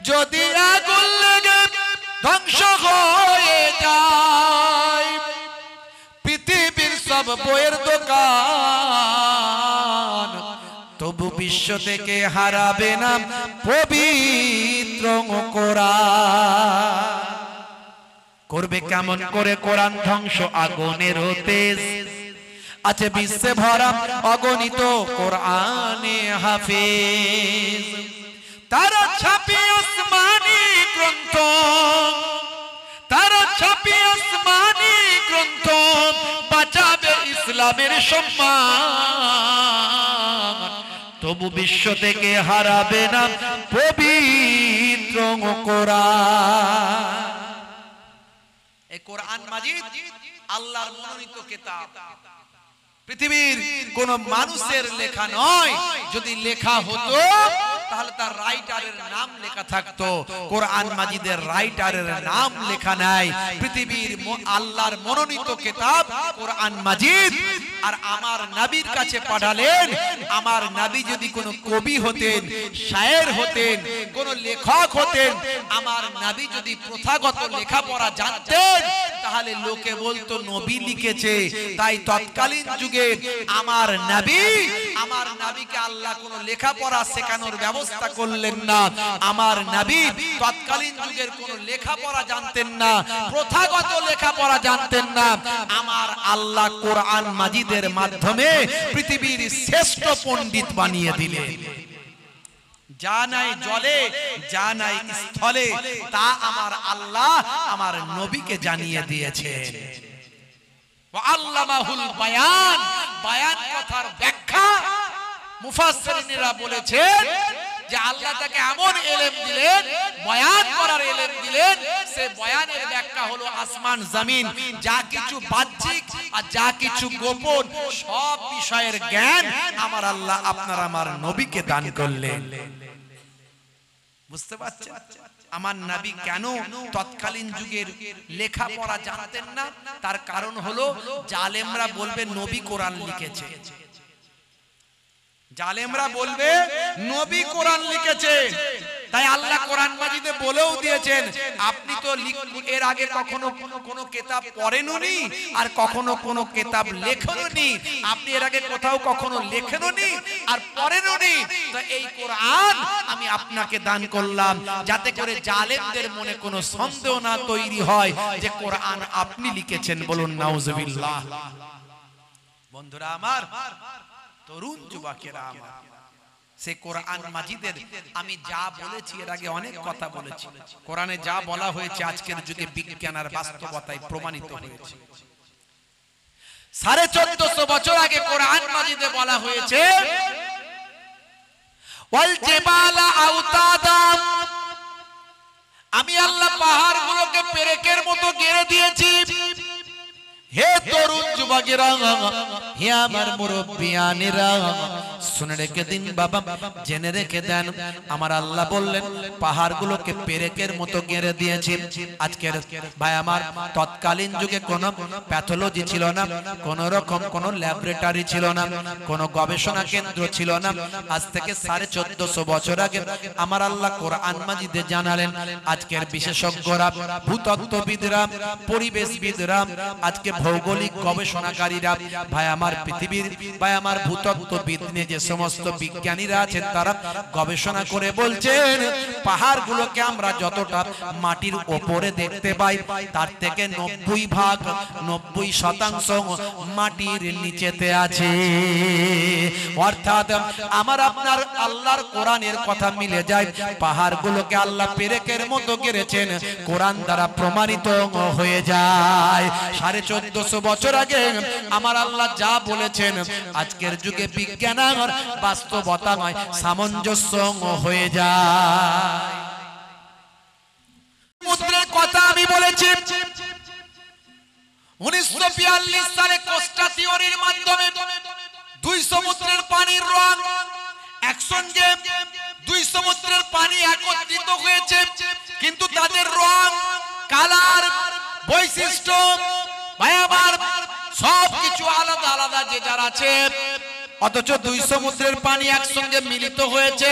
যদি আগুন লেগে ধ্বংস হয়ে যায় পৃথিবীর সব বইয়ের দোকান, তবু বিশ্ব থেকে হারাবে না পবিত্র কোরআন। করবে কেমন করে কোরআন ধ্বংস? আগুনের তেজ আছে বিশ্বে ভরা অগণিত কোরআনে হাফেজ। তারা ছাপি আসমানি গ্রন্থ, তারা ছাপি আসমানি গ্রন্থ, বাঁচাবে ইসলামের সম্মান, তবু বিশ্ব থেকে হারাবে না পবিত্র কোরআন। এই কোরআন মাজিদ আল্লাহর মনোনীত কিতাব, পৃথিবীর কোন মানুষের লেখা নয়। যদি লেখা হতো তাহলে তার রাইটারের নাম লেখা থাকতো। কোরআন মাজিদের রাইটারের নাম লেখা নাই। পৃথিবীর আল্লাহর মনোনীত কিতাব কোরআন মাজিদ। আর আমার নবীর কাছে পাঠালেন। আমার নবী যদি কোনো কবি হতেন, শায়ের হতেন, কোন লেখক হতেন, আমার নবী যদি প্রথাগত লেখাপড়া জানতেন, তাহলে লোকে বলতো নবী লিখেছে। তাই তৎকালীন যুগে আমার নবীকে আল্লাহ কোন লেখাপড়া শেখানোর ব্যবস্থা করলেন না। আমার নবী তৎকালীন যুগের কোন লেখাপড়া জানতেন না, প্রথাগত লেখাপড়া জানতেন না। আমার আল্লাহ কোরআন মাজিদের মাধ্যমে পৃথিবীর শ্রেষ্ঠ পণ্ডিত বানিয়ে দিলেন। যা নাই জলে, যা নাই স্থলে, তা আমার আল্লাহ আমার নবীকে জানিয়ে দিয়েছেন। আল্লামাহুল বায়ান, বায়ান কথার ব্যাখ্যা মুফাসসিরিনরা বলেছেন যে আল্লাহ তাকে এমন ইলম দিলেন, বয়ান করার ইলম দিলেন, সে বয়ানের ব্যাখ্যা হলো আসমান জমিন, যা কিছু বাহ্যিক আর যা কিছু গোপন সব বিষয়ের জ্ঞান আমার আল্লাহ আপনার আমার নবীকে দান করলেন। বুঝতে পারছেন আমার নবী কেন তৎকালীন যুগের লেখাপড়া জানতেন না? তার কারণ হলো জালেমরা বলবে নবী কোরআন লিখেছে, জালেমরা বলবে নবী কোরআন লিখেছে। তাই আল্লাহ কোরআন মাজিদে বলেও দিয়েছেন, আপনি তো এর আগে কখনো কোনো কিতাব পড়েননি আর কখনো কোনো কিতাব লেখেননি, আপনি এর আগে কোথাও কখনো লেখেননি আর পড়েননি, তো এই কোরআন আমি আপনাকে দান করলাম যাতে করে জালেমদের মনে কোনো সন্দেহ না তৈরি হয় যে কোরআন আপনি লিখেছেন। বলুন নাউজুবিল্লাহ। বন্ধুরা আমার, তরুণ যুবকেরা আমার, সে কোরআন মাজিদের আমি যা বলেছি, এর আগে অনেক কথা বলেছি, কোরআনে যা বলা হয়েছে আজকের যুগে বিজ্ঞান আর বাস্তবতায় প্রমাণিত হয়েছে। 1450 বছর আগে কোরআন মাজিদে বলা হয়েছে, ওয়াল জিবালা আওতাদা, আমি আল্লাহ পাহাড়গুলোকে পেরেকের মতো গেড়ে দিয়েছি। হে তরুণ যুবকেরা, হে আমার মুরব্বিয়ানেরা, শুনে রেখে দিন বাবা, জেনে রেখে দেন, আমার আল্লাহ বললেন পাহাড়গুলোকে পেরেকের মতো গেড়ে দিয়েছি। আজকের ভাই আমার, তৎকালীন যুগে কোনো প্যাথোলজি ছিল না, কোন রকম কোনো ল্যাবরেটরি ছিল না, কোনো গবেষণা কেন্দ্র ছিল না। আজ থেকে 1450 বছর আগে আমার আল্লাহ কোরআন মাজিদে জানালেন, আজকের বিশেষজ্ঞরা, ভূতত্ত্ববিদরা, পরিবেশবিদরা, আজকে ভৌগোলিক গবেষণাকারীরা, ভাই আমার পৃথিবীর, ভাই আমার ভূতত্ত্ববিদ নিয়ে যে সমস্ত বিজ্ঞানীরা আছেন তারা গবেষণা করে বলছেন, পাহাড়গুলোকে আমরা যতটা মাটির উপরে দেখতে পাই তার থেকে 90% মাটির নিচেতে আছে। অর্থাৎ আমার আপনার আল্লাহর কোরআনের কথা মিলে যায়, পাহাড়গুলোকে আল্লাহ পেরেকের মতো গেড়েছেন, কোরআন দ্বারা প্রমাণিত হয়ে যায়। 1450 বছর আগে আমার আল্লাহ যা বলেছেন আজকের যুগে বিজ্ঞান আর বাস্তবতা নয়, সামঞ্জস্য হয়ে যায়। সমুদ্রের কথা আমি বলেছি, 1942 সালে কোস্টা থিওরির মাধ্যমে 2 সমুদ্রের পানির রং একসঙ্গে, 2 সমুদ্রের পানি একত্রিত হয়েছে, কিন্তু তাদের রং, কালার, বৈশিষ্ট্য, ভাই আমার সবকিছু আলাদা আলাদা যে যার আছে, অথচ 2 সমুদ্রের পানি একসঙ্গে মিলিত হয়েছে।